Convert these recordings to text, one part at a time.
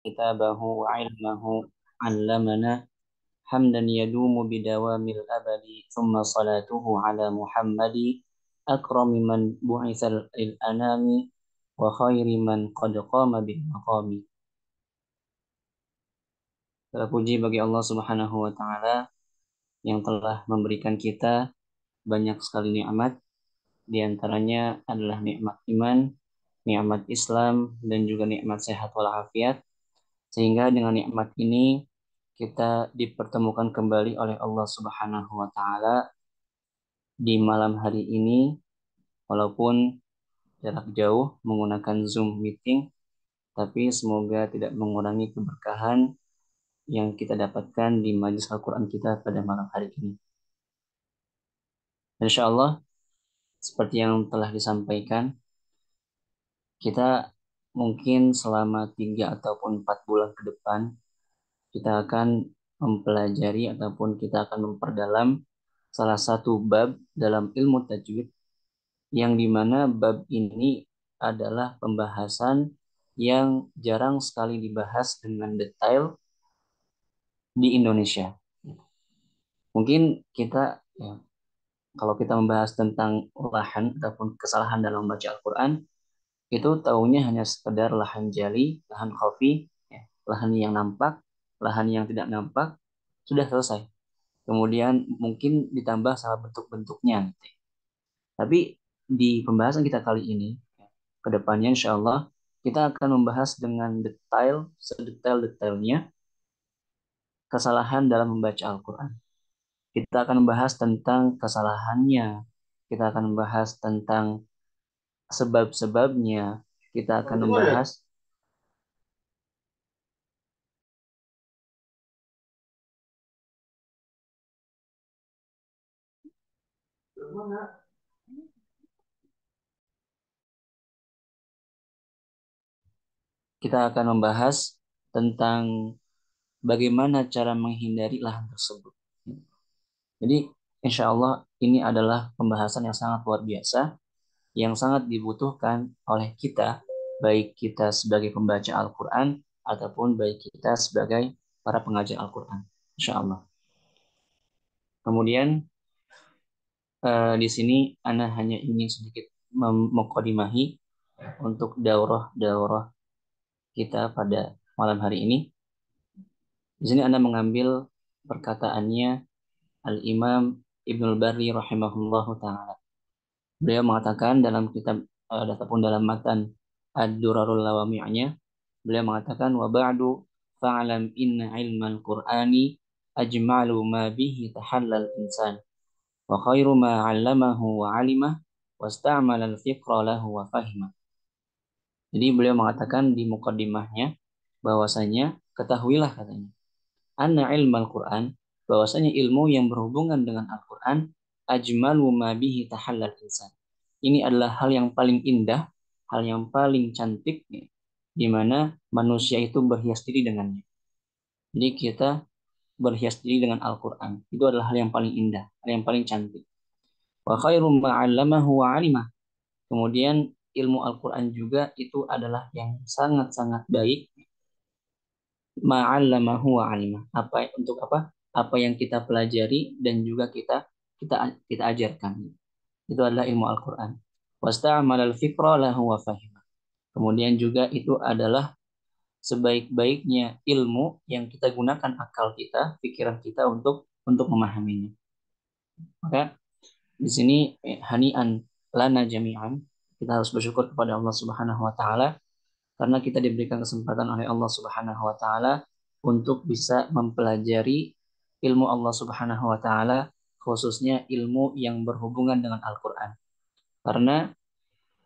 كتابه وعلمه علمنا حمدا يدوم بدوام الأبد ثم صلاته على محمد أكرم من بعث للأنام وخير من قد قام بالمقام. Terpuji bagi Allah Subhanahu wa taala yang telah memberikan kita banyak sekali nikmat, di antaranya adalah nikmat iman, nikmat Islam, dan juga nikmat sehat walafiat. Sehingga dengan nikmat ini kita dipertemukan kembali oleh Allah Subhanahu wa taala di malam hari ini, walaupun jarak jauh menggunakan Zoom meeting, tapi semoga tidak mengurangi keberkahan yang kita dapatkan di majelis Al-Quran kita pada malam hari ini. Insya Allah, seperti yang telah disampaikan, kita mungkin selama 3 ataupun 4 bulan ke depan, kita akan mempelajari ataupun kita akan memperdalam salah satu bab dalam ilmu tajwid, yang dimana bab ini adalah pembahasan yang jarang sekali dibahas dengan detail di Indonesia. Mungkin kita, ya, kalau kita membahas tentang lahan ataupun kesalahan dalam membaca Al-Quran, itu tahunya hanya sekedar lahan jali, lahan khafi, ya, lahan yang nampak, lahan yang tidak nampak, sudah selesai. Kemudian mungkin ditambah sama bentuk-bentuknya. Tapi di pembahasan kita kali ini, ke depannya insya Allah, kita akan membahas dengan detail, sedetail-detailnya kesalahan dalam membaca Al-Quran. Kita akan membahas tentang kesalahannya, kita akan membahas tentang sebab-sebabnya, kita akan membahas kita akan membahas tentang bagaimana cara menghindari lahan tersebut. Jadi insya Allah ini adalah pembahasan yang sangat luar biasa, yang sangat dibutuhkan oleh kita, baik kita sebagai pembaca Al-Quran ataupun baik kita sebagai para pengajar Al-Quran. Insya Allah. Kemudian di sini Ana hanya ingin sedikit mengkodimahi untuk daurah-daurah kita pada malam hari ini. Di sini Ana mengambil perkataannya Al-Imam Ibnul Barri rahimahullahu ta'ala. Beliau mengatakan dalam kitab ataupun dalam matan Ad-Durarul Lawami'nya, beliau mengatakan wa ba'du fa'lam inna ilmal Qur'ani ajmalu ma bihi tahallal insan wa khairu ma 'allamahu wa 'alimah wasta'mala al-fiqra lahu wa fahimah. Jadi beliau mengatakan di mukaddimahnya bahwasanya ketahuilah, katanya, anna ilmal Qur'an, bahwasanya ilmu yang berhubungan dengan Al-Qur'an, ajmalu ma bihi tahallal insan. Ini adalah hal yang paling indah, hal yang paling cantik, ya, di mana manusia itu berhias diri dengannya. Jadi kita berhias diri dengan Al-Qur'an. Itu adalah hal yang paling indah, hal yang paling cantik. Wa khairu ma 'allamahu wa 'alimah. Kemudian ilmu Al-Qur'an juga itu adalah yang sangat-sangat baik, ma'allamahu wa 'alimah. Untuk apa? Apa yang kita pelajari dan juga kita kita ajarkan. Itu adalah ilmu Al-Qur'an. Wasta'mal al-fikra lahu wa fahimah. Kemudian juga itu adalah sebaik-baiknya ilmu yang kita gunakan akal kita, pikiran kita untuk memahaminya. Maka di sini hani'an lana jami'an, kita harus bersyukur kepada Allah Subhanahu wa taala karena kita diberikan kesempatan oleh Allah Subhanahu wa taala untuk bisa mempelajari ilmu Allah Subhanahu wa taala, khususnya ilmu yang berhubungan dengan Al-Qur'an. Karena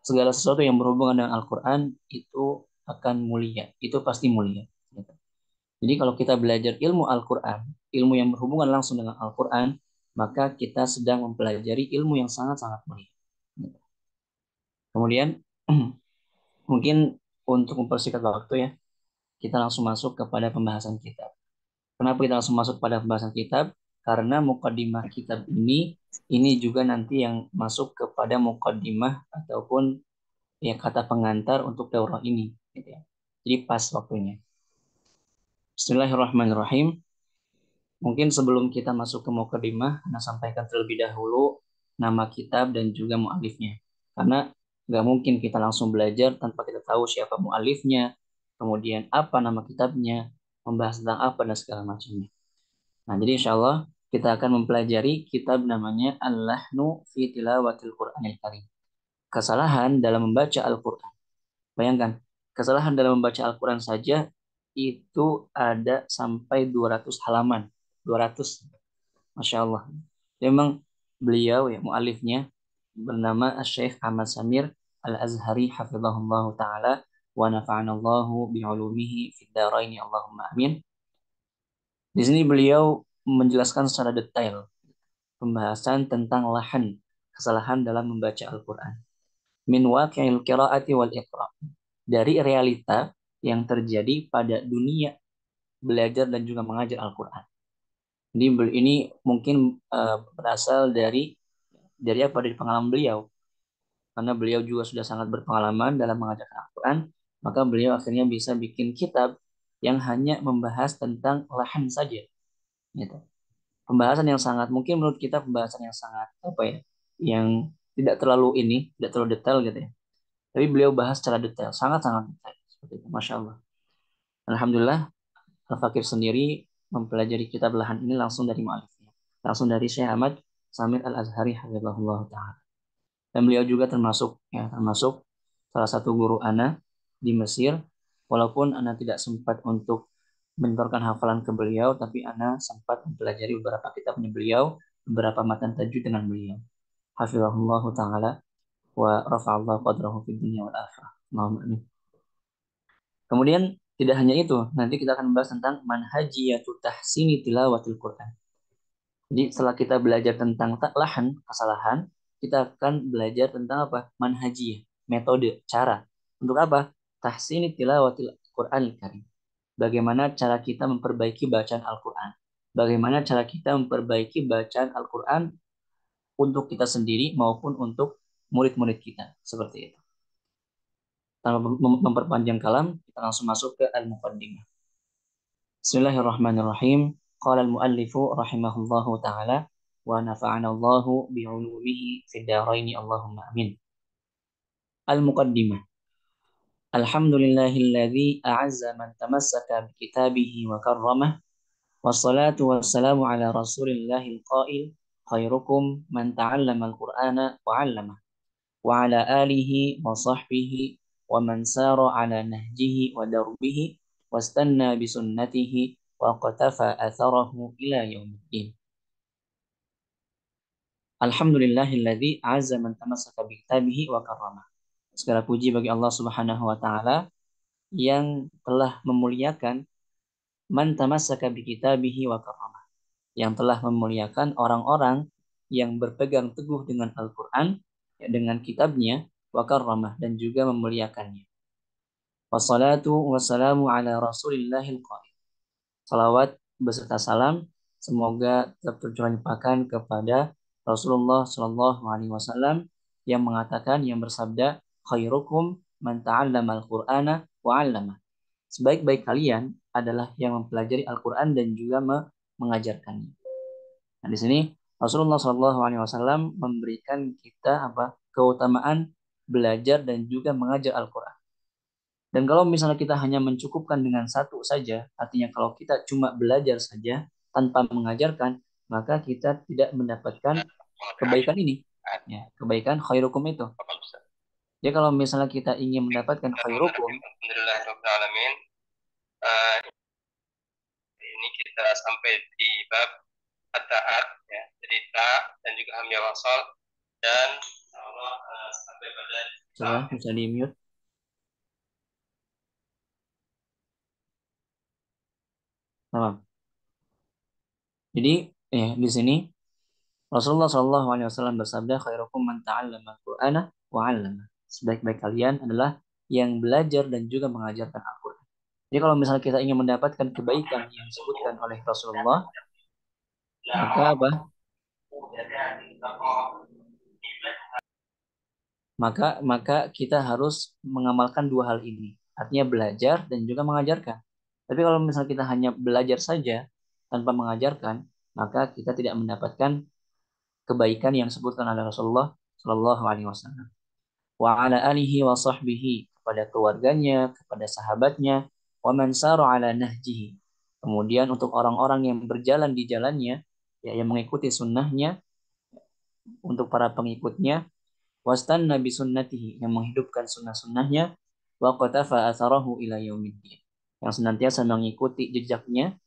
segala sesuatu yang berhubungan dengan Al-Qur'an itu akan mulia, itu pasti mulia. Jadi kalau kita belajar ilmu Al-Qur'an, ilmu yang berhubungan langsung dengan Al-Qur'an, maka kita sedang mempelajari ilmu yang sangat-sangat mulia. Kemudian mungkin untuk mempersingkat waktu, ya, kita langsung masuk kepada pembahasan kitab. Kenapa kita langsung masuk pada pembahasan kitab? Karena mukaddimah kitab ini juga nanti yang masuk kepada mukaddimah ataupun ya kata pengantar untuk daurah ini, gitu ya. Jadi pas waktunya. Bismillahirrahmanirrahim. Mungkin sebelum kita masuk ke mukadimah, Ana sampaikan terlebih dahulu nama kitab dan juga mualifnya. Karena nggak mungkin kita langsung belajar tanpa kita tahu siapa mualifnya, kemudian apa nama kitabnya, membahas tentang apa dan segala macamnya. Nah, jadi insya Allah kita akan mempelajari kitab namanya Al-Lahnu fi Tilawatil Qur'anil Karim. Kesalahan dalam membaca Al-Quran. Bayangkan, kesalahan dalam membaca Al-Quran saja itu ada sampai 200 halaman. 200, Masya Allah. Memang beliau ya mualifnya bernama Syekh Ahmad Samir Al-Azhari hafizahullah taala wa nafa'anallahu bi'ulumihi fid dharain Allahumma amin. Di sini beliau menjelaskan secara detail pembahasan tentang lahan kesalahan dalam membaca Al-Quran. Min waqi'il qiraati wal iqra. Dari realita yang terjadi pada dunia belajar dan juga mengajar Al-Quran. Ini mungkin berasal dari apa dari pengalaman beliau, karena beliau juga sudah sangat berpengalaman dalam mengajarkan Al-Quran, maka beliau akhirnya bisa bikin kitab yang hanya membahas tentang lahan saja, gitu. Pembahasan yang sangat mungkin menurut kita pembahasan yang sangat apa ya, yang tidak terlalu detail gitu ya. Tapi beliau bahas secara detail, sangat-sangat detail. Seperti itu, Masya Allah. Alhamdulillah, Al-Fakir sendiri mempelajari kitab lahan ini langsung dari mu'alifnya. Langsung dari Syekh Ahmad Samir Al-Azhari hafizahullah ta'ala. Dan beliau juga termasuk salah satu guru ana di Mesir. Walaupun ana tidak sempat untuk mentorkan hafalan ke beliau, tapi ana sempat mempelajari beberapa kitabnya beliau, beberapa matan tajwid dengan beliau. Hafizahullah ta'ala wa rafa'allahu qadrahu fid dunya wal akhirah. Allahumma amin. Kemudian tidak hanya itu, nanti kita akan membahas tentang manhajiyatu tahsini tilawatil Quran. Jadi setelah kita belajar tentang lahan, kesalahan, kita akan belajar tentang apa? Manhajiyah, metode, cara. Untuk apa? Tahsini tilawatil Quran Karim. Bagaimana cara kita memperbaiki bacaan Al-Quran. Bagaimana cara kita memperbaiki bacaan Al-Quran untuk kita sendiri maupun untuk murid-murid kita. Seperti itu. Tanpa memperpanjang kalam, kita langsung masuk ke Al-Muqaddimah. Bismillahirrahmanirrahim. Qala al-muallifu rahimahullahu taala wa nafa'ana Allahu bi'ulumihi fid dharain Allahumma amin. Al-Muqaddimah. Alhamdulillahilladzi a'azza man tamassaka bi kitabihi wa karramah. Wassalatu wassalamu ala Rasulillahil qail khairukum man ta'allama al-Qur'ana wa 'allama. وعلى آله وصحبه ومن سار على نهجه ودربه واستنى بسنته واقتفى أثره إلى يوم الدين. Alhamdulillahilladzi azza man tamassaka bi kitabihi wa karramah. Segala puji bagi Allah Subhanahu wa taala yang telah memuliakan man tamassaka bi kitabihi wa karramah. Yang telah memuliakan orang-orang yang berpegang teguh dengan Al-Qur'an, ya, dengan kitabnya wa karramah dan juga memuliakannya. Wassalatu wassalamu ala Rasulillahil qail. Salawat beserta salam semoga tetap tercurahkan kepada Rasulullah Shallallahu Alaihi Wasallam yang mengatakan, yang bersabda, khairukum man ta'allama al-Qur'ana wa 'allama. Sebaik-baik kalian adalah yang mempelajari Al-Qur'an dan juga mengajarkannya. Nah, di sini Rasulullah Shallallahu Alaihi Wasallam memberikan kita apa keutamaan belajar dan juga mengajar Al-Qur'an. Dan kalau misalnya kita hanya mencukupkan dengan satu saja, artinya kalau kita cuma belajar saja tanpa mengajarkan, maka kita tidak mendapatkan kebaikan ini. Ya, kebaikan khairukum itu. Jadi kalau misalnya kita ingin mendapatkan khairukum, Alhamdulillahirrahmanirrahim. Ini kita sampai di bab at-ta'at, ya, jadi ta dan juga hamzah wasal, dan Allah sampai pada coba bisa di mute. Nah, jadi ya di sini Rasulullah Shallallahu Alaihi Wasallam bersabda, khairukum man ta'allama al-Qur'ana wa 'allama. Sebaik-baik kalian adalah yang belajar dan juga mengajarkan Al-Quran. Jadi kalau misalnya kita ingin mendapatkan kebaikan yang disebutkan oleh Rasulullah, maka apa? Maka kita harus mengamalkan dua hal ini. Artinya belajar dan juga mengajarkan. Tapi kalau misalnya kita hanya belajar saja tanpa mengajarkan, maka kita tidak mendapatkan kebaikan yang disebutkan oleh Rasulullah Shallallahu Alaihi Wasallam. Wa ala alihi wa sahbihi, kepada keluarganya, kepada sahabatnya, wa man sara ala nahjihi. Kemudian untuk orang-orang yang berjalan di jalannya, ya, yang mengikuti sunnahnya, untuk para pengikutnya, wastan nabi sunnatihi, yang menghidupkan sunnah-sunnahnya, wa qatafa atharahu ila yaumiddin, yang senantiasa mengikuti jejaknya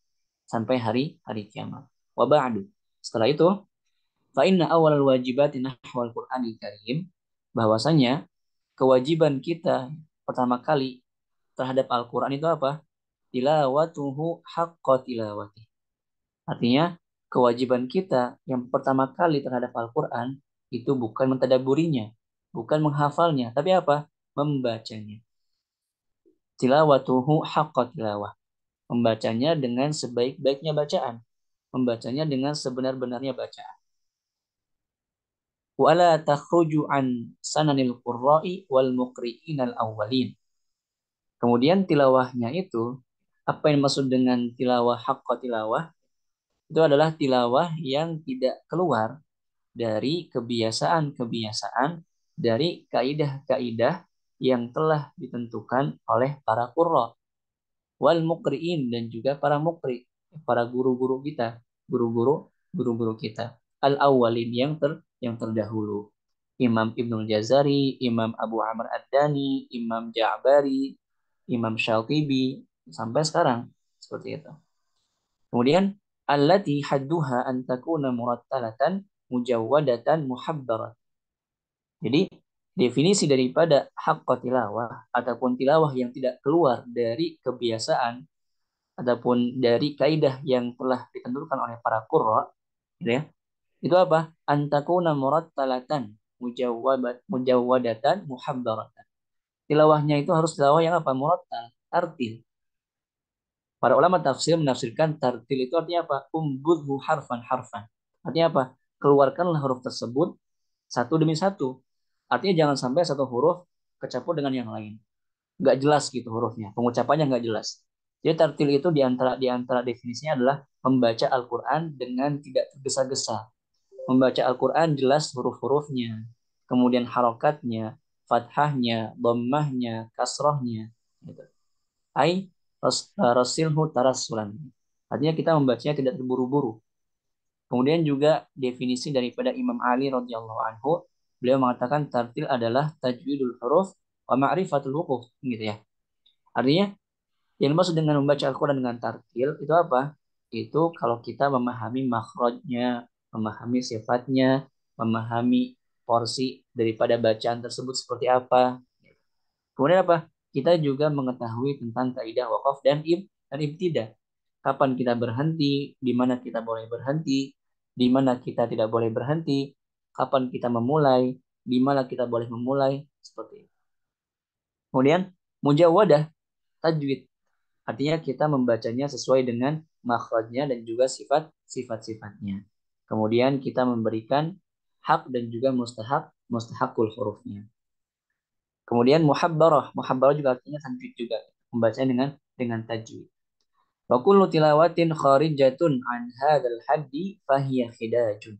sampai hari hari kiamat. Wa ba'du. Setelah itu, fa inna awal wajibati nahwal Qur'anil Karim, bahwasanya kewajiban kita pertama kali terhadap Al-Qur'an itu apa? Tilawatuhu haqqa tilawati. Artinya, kewajiban kita yang pertama kali terhadap Al-Qur'an itu bukan mentadaburinya, bukan menghafalnya, tapi apa? Membacanya. Tilawatuhu haqqa tilawah. Membacanya dengan sebaik-baiknya bacaan. Membacanya dengan sebenar-benarnya bacaan. Wala takhruju an sananil qurra'i wal muqri'inal awwalin. Kemudian tilawahnya itu, apa yang maksud dengan tilawah haqqa tilawah? Itu adalah tilawah yang tidak keluar dari kebiasaan-kebiasaan, dari kaidah-kaidah yang telah ditentukan oleh para qurra wal muqri'in, dan juga para muqri, para guru-guru kita, guru-guru kita al awwalin, yang terdahulu. Imam Ibnul Jazari, Imam Abu Amr Ad-Dani, Imam Ja'bari, Imam Syatibi, sampai sekarang seperti itu. Kemudian allati hadduha an takuna murattalatan mujawwadatan muhabbarat. Jadi definisi daripada haqqa tilawah ataupun tilawah yang tidak keluar dari kebiasaan ataupun dari kaidah yang telah ditentukan oleh para qurra, gitu ya. Itu apa? Antakuna murattalatan mujawwadatan muhabbaratan. Tilawahnya itu harus tilawah yang apa? Murattal, tartil. Para ulama tafsir menafsirkan tartil itu artinya apa? Umbudhu harfan harfan. Artinya apa? Keluarkanlah huruf tersebut satu demi satu. Artinya jangan sampai satu huruf kecampur dengan yang lain. Nggak jelas gitu hurufnya. Pengucapannya nggak jelas. Jadi tartil itu di antara definisinya adalah membaca Al-Quran dengan tidak tergesa-gesa. Membaca Al-Quran jelas huruf-hurufnya. Kemudian harokatnya, fathahnya, dhammahnya, kasrohnya. Gitu. Ai rasilhu tarasulan. Artinya kita membacanya tidak terburu-buru. Kemudian juga definisi daripada Imam Ali radhiyallahu anhu, beliau mengatakan tartil adalah tajwidul huruf wa ma'rifatul wuquf, gitu ya. Artinya yang dimaksud dengan membaca Al-Quran dengan tartil itu apa? Itu kalau kita memahami makhrajnya, memahami sifatnya, memahami porsi daripada bacaan tersebut seperti apa. Kemudian apa? Kita juga mengetahui tentang kaidah wakaf dan ibtidah. Kapan kita berhenti, di mana kita boleh berhenti, di mana kita tidak boleh berhenti, kapan kita memulai, di mana kita boleh memulai, seperti itu. Kemudian mujawadah, tajwid. Artinya kita membacanya sesuai dengan makhrajnya dan juga sifat-sifatnya. Kemudian kita memberikan hak dan juga mustahakul hurufnya. Kemudian muhabbarah juga artinya tajwid juga, membacanya dengan tajwid. Wa kullu tilawatin kharijatun an hadzal haddi fahiya khidajun.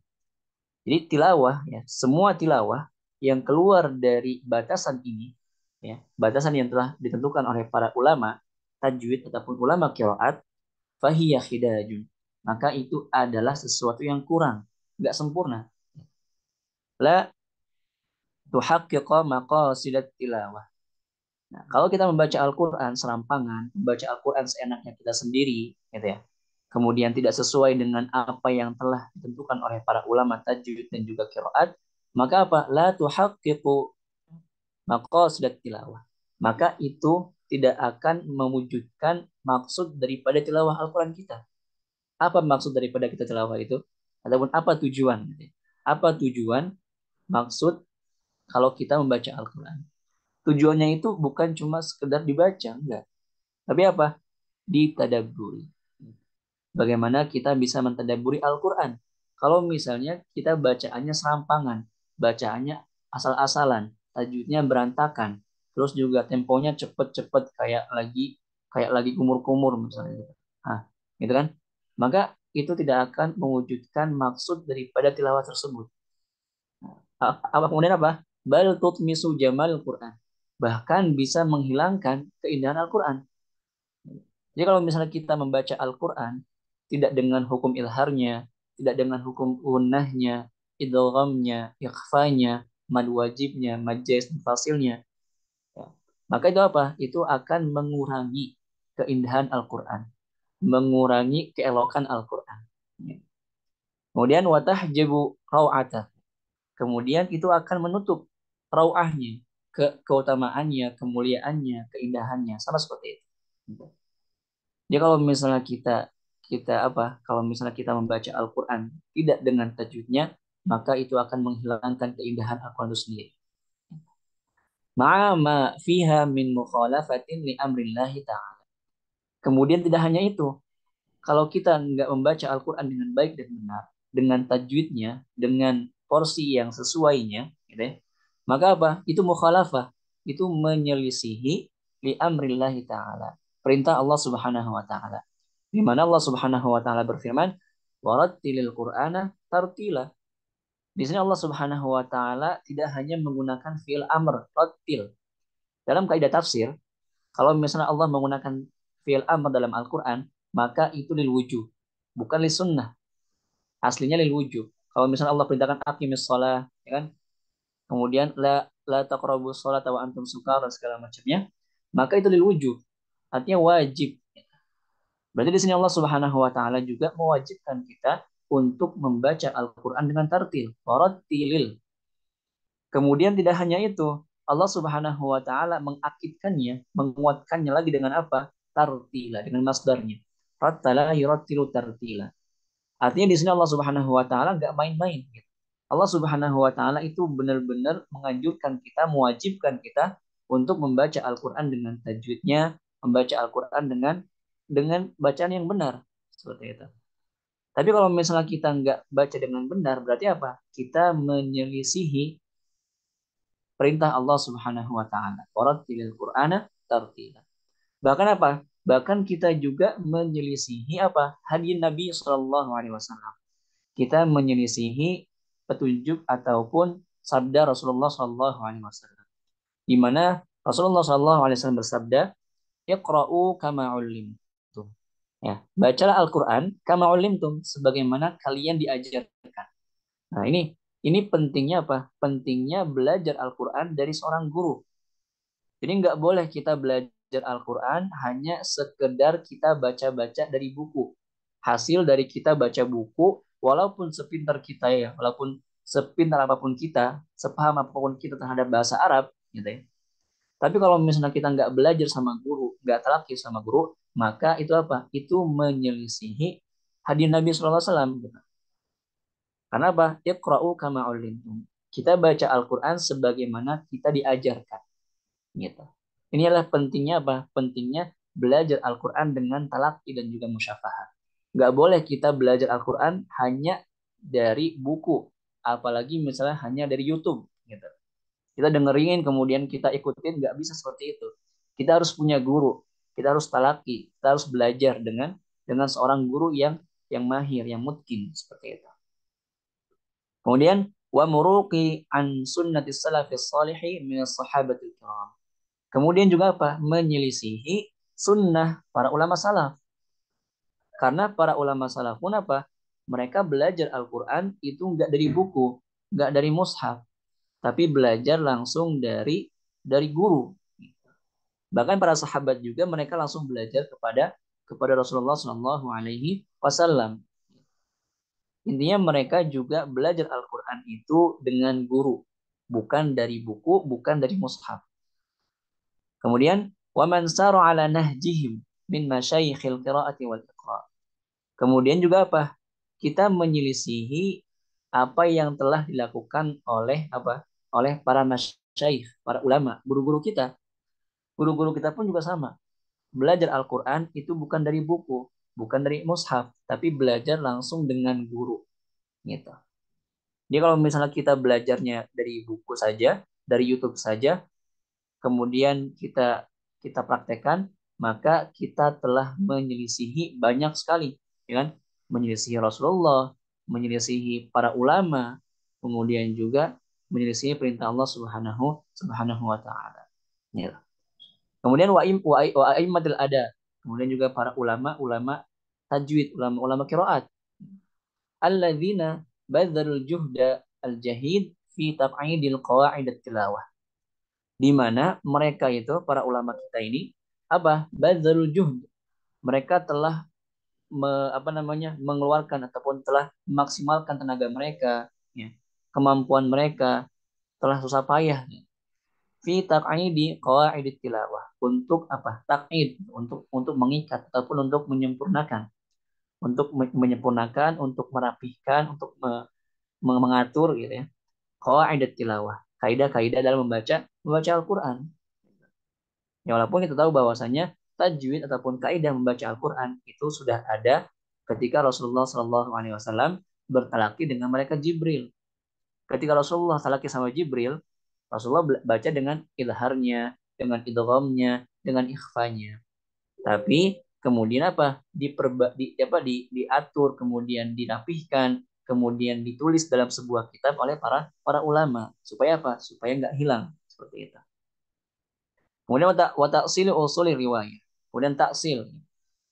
Jadi tilawah, ya, semua tilawah yang keluar dari batasan ini, ya, batasan yang telah ditentukan oleh para ulama tajwid ataupun ulama qiraat, fahiya khidajun. Maka itu adalah sesuatu yang kurang, nggak sempurna. La tuhaqqiqa maqasidat tilawah. Nah, kalau kita membaca Al-Quran serampangan, membaca Al-Quran seenaknya kita sendiri, gitu ya. Kemudian tidak sesuai dengan apa yang telah ditentukan oleh para ulama tajwid dan juga qiraat, maka apa? La tuhaqqiqu maqasidat tilawah. Maka itu tidak akan mewujudkan maksud daripada tilawah Al-Quran kita. Apa maksud daripada kita tilawah itu? Ataupun apa tujuan? Gitu ya. Apa tujuan, maksud kalau kita membaca Al-Quran? Tujuannya itu bukan cuma sekedar dibaca, enggak. Tapi apa? Ditadaburi. Bagaimana kita bisa mentadaburi Al-Quran? Kalau misalnya kita bacaannya serampangan, bacaannya asal-asalan, tajwidnya berantakan, terus juga temponya cepet-cepet kayak lagi kayak lagi kumur-kumur misalnya gitu. Nah, gitu kan? Maka itu tidak akan mewujudkan maksud daripada tilawah tersebut. Apa kemudian apa? Bal tutmisu jamal Quran. Bahkan bisa menghilangkan keindahan Al-Quran. Jadi kalau misalnya kita membaca Al-Quran tidak dengan hukum ilharnya, tidak dengan hukum gunnahnya, idghamnya, ikhfanya, mad wajibnya, mad jaiz dan fasilnya, ya, maka itu apa? Itu akan mengurangi keindahan Al-Quran, mengurangi keelokan Al-Quran. Ya. Kemudian watahjibu raw'atah. Kemudian itu akan menutup rawahnya, keutamaannya, kemuliaannya, keindahannya, sama seperti itu. Jadi kalau misalnya kita kita apa? Kalau misalnya kita membaca Al-Qur'an tidak dengan tajwidnya, maka itu akan menghilangkan keindahan Al-Qur'an itu sendiri. Ma'a ma fiha min mukhalafatin li amrillahi ta'ala. Kemudian tidak hanya itu, kalau kita nggak membaca Al-Quran dengan baik dan benar, dengan tajwidnya, dengan porsi yang sesuainya, gitu ya, maka apa? Itu mukhalafah, itu menyelisihi li amrillahi ta'ala. Perintah Allah Subhanahu wa taala. Di mana Allah Subhanahu wa taala berfirman, "Warattilil Qur'ana tartila." Di sini Allah Subhanahu wa taala tidak hanya menggunakan fi'il amr, rattil. Dalam kaidah tafsir, kalau misalnya Allah menggunakan fi'il amr dalam Al-Quran, maka itu lil wujub, bukan lil sunnah. Aslinya lil wujub. Kalau misalnya Allah perintahkan aqimis shalah, ya kan? Kemudian la taqrabus shalah wa antum sukara dan segala macamnya, maka itu lil wujub. Artinya wajib. Berarti di sini Allah Subhanahu wa taala juga mewajibkan kita untuk membaca Al-Quran dengan tartil. Warattilil. Kemudian tidak hanya itu, Allah Subhanahu wa taala mengakitkannya, menguatkannya lagi dengan apa? Tartila, dengan masdarnya. Rattala yurattilu tartila. Artinya di sini Allah Subhanahu wa taala nggak main-main gitu. Allah Subhanahu wa taala itu benar-benar menganjurkan kita, mewajibkan kita untuk membaca Al-Qur'an dengan tajwidnya, membaca Al-Qur'an dengan bacaan yang benar seperti itu. Tapi kalau misalnya kita nggak baca dengan benar, berarti apa? Kita menyelisihi perintah Allah Subhanahu wa taala. Warattilil Qur'ana tartila. Bahkan apa? Bahkan kita juga menyelisihi apa? Hadis Nabi Shallallahu alaihi wasallam. Kita menyelisihi petunjuk ataupun sabda Rasulullah Shallallahu alaihi wasallam. Di mana Rasulullah Shallallahu alaihi wasallam bersabda, "Iqra'u kama 'ullimtum." Ya, bacalah Al-Qur'an kama 'ullimtum sebagaimana kalian diajarkan. Nah, ini pentingnya apa? Pentingnya belajar Al-Quran dari seorang guru. Jadi nggak boleh kita belajar Al-Quran hanya sekedar kita baca-baca dari buku. Hasil dari kita baca buku, walaupun sepintar kita ya, walaupun sepintar apapun kita, sepaham apapun kita terhadap bahasa Arab, gitu ya. Tapi kalau misalnya kita nggak belajar sama guru, nggak talaki sama guru, maka itu apa? Itu menyelisihi hadis Nabi SAW. Gitu. Karena apa? Iqra'u kama ulimtum. Kita baca Al-Quran sebagaimana kita diajarkan. Gitu. Ini adalah pentingnya apa? Pentingnya belajar Al-Quran dengan talaki dan juga musyafahah. Nggak boleh kita belajar Al-Quran hanya dari buku. Apalagi misalnya hanya dari YouTube. Gitu. Kita dengerin kemudian kita ikutin, nggak bisa seperti itu. Kita harus punya guru. Kita harus talaki. Kita harus belajar dengan seorang guru yang mahir, yang mutkin. Seperti itu. Kemudian wa muruqi an sunnati salafis salihi min sahabatil kiram. Kemudian juga apa? Menyelisihi sunnah para ulama salaf. Karena para ulama salaf pun apa? Mereka belajar Al-Quran itu nggak dari buku, nggak dari mushaf, tapi belajar langsung dari guru. Bahkan para sahabat juga mereka langsung belajar kepada Rasulullah Shallallahu Alaihi Wasallam. Intinya mereka juga belajar Al-Quran itu dengan guru, bukan dari buku, bukan dari mushaf. Kemudian, وَمَنْ سَارَ عَلَى نَهْجِهِمْ مِنْ مَشَيِخِ الْقِرَاءَةِ وَالْإِقْرَاءِ. Kemudian juga apa? Kita menyelisihi apa yang telah dilakukan oleh apa? Oleh para masyaikh, para ulama, guru-guru kita. Guru-guru kita pun juga sama. Belajar Al-Quran itu bukan dari buku, bukan dari mushaf, tapi belajar langsung dengan guru. Gitu. Jadi kalau misalnya kita belajarnya dari buku saja, dari YouTube saja, kemudian kita praktekkan, maka kita telah menyelisihi banyak sekali, ya kan? Menyelisihi Rasulullah, menyelisihi para ulama, kemudian juga menyelisihi perintah Allah Subhanahu Subhanahu wa taala. Ya. Kemudian wa aimmatul ada. Kemudian juga para ulama-ulama tajwid, ulama-ulama qiraat. Alladzina badzalul juhda al-jahid fi tab'idil qawaid tilawah. Di mana mereka itu para ulama kita ini apa? Badzalul juhd. Mereka telah mengeluarkan ataupun telah memaksimalkan tenaga mereka, ya, kemampuan mereka, telah susah payah, ya, fi taq'idi qawaid tilawah untuk apa? Taq'id untuk mengikat ataupun untuk menyempurnakan, untuk merapihkan, untuk mengatur gitu ya. Qawaid tilawah, kaidah-kaidah dalam membaca Al-Qur'an. Ya, walaupun kita tahu bahwasanya tajwid ataupun kaidah membaca Al-Quran itu sudah ada ketika Rasulullah Shallallahu Alaihi Wasallam bertalaki dengan malaikat Jibril. Ketika Rasulullah talaki sama Jibril, Rasulullah baca dengan ilharnya, dengan idghamnya, dengan ikhfanya. Tapi kemudian apa? Diatur, kemudian dirapihkan, kemudian ditulis dalam sebuah kitab oleh para para ulama supaya apa? Supaya nggak hilang seperti itu. Kemudian wa usul riwayah. Kemudian taksil.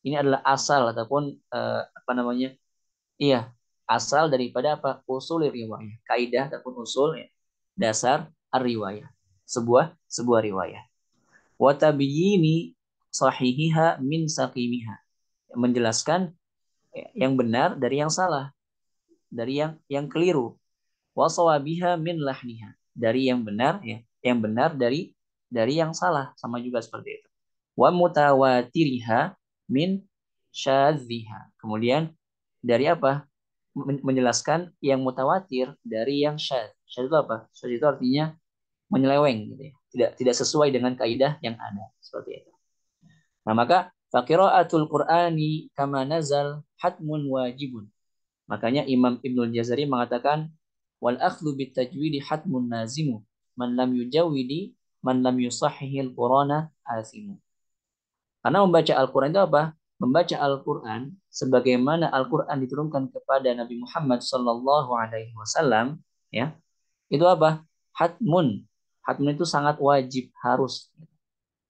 Ini adalah asal ataupun apa namanya? Iya, asal daripada apa? Usul riwayah. Kaidah ataupun usul, ya, dasar riwayah. Sebuah riwayah. Wa tabyini sahihiha min saqimiha. Menjelaskan, ya, yang benar dari yang salah, dari yang keliru. Wa sawabiha min lahniha. Dari yang benar, ya, yang benar dari yang salah, sama juga seperti itu. Wa mutawatiriha min syadziha. Kemudian dari apa? Menjelaskan yang mutawatir dari yang syadz. Syadz itu apa? Syadz itu artinya menyeleweng gitu ya. Tidak sesuai dengan kaidah yang ada, seperti itu. Nah, maka faqiraatul Qur'ani kama nazal hatmun wajibun. Makanya Imam Ibnul Jazari mengatakan wal akhdhu bit tajwidi hatmun nazimu man lam yujawidi man lam yusahhihil Qur'ana asimu. Karena membaca Al-Quran itu apa? Membaca Al-Quran sebagaimana Al-Quran diturunkan kepada Nabi Muhammad Sallallahu Alaihi Wasallam, ya, itu apa? Hatmun. Hatmun itu sangat wajib, harus.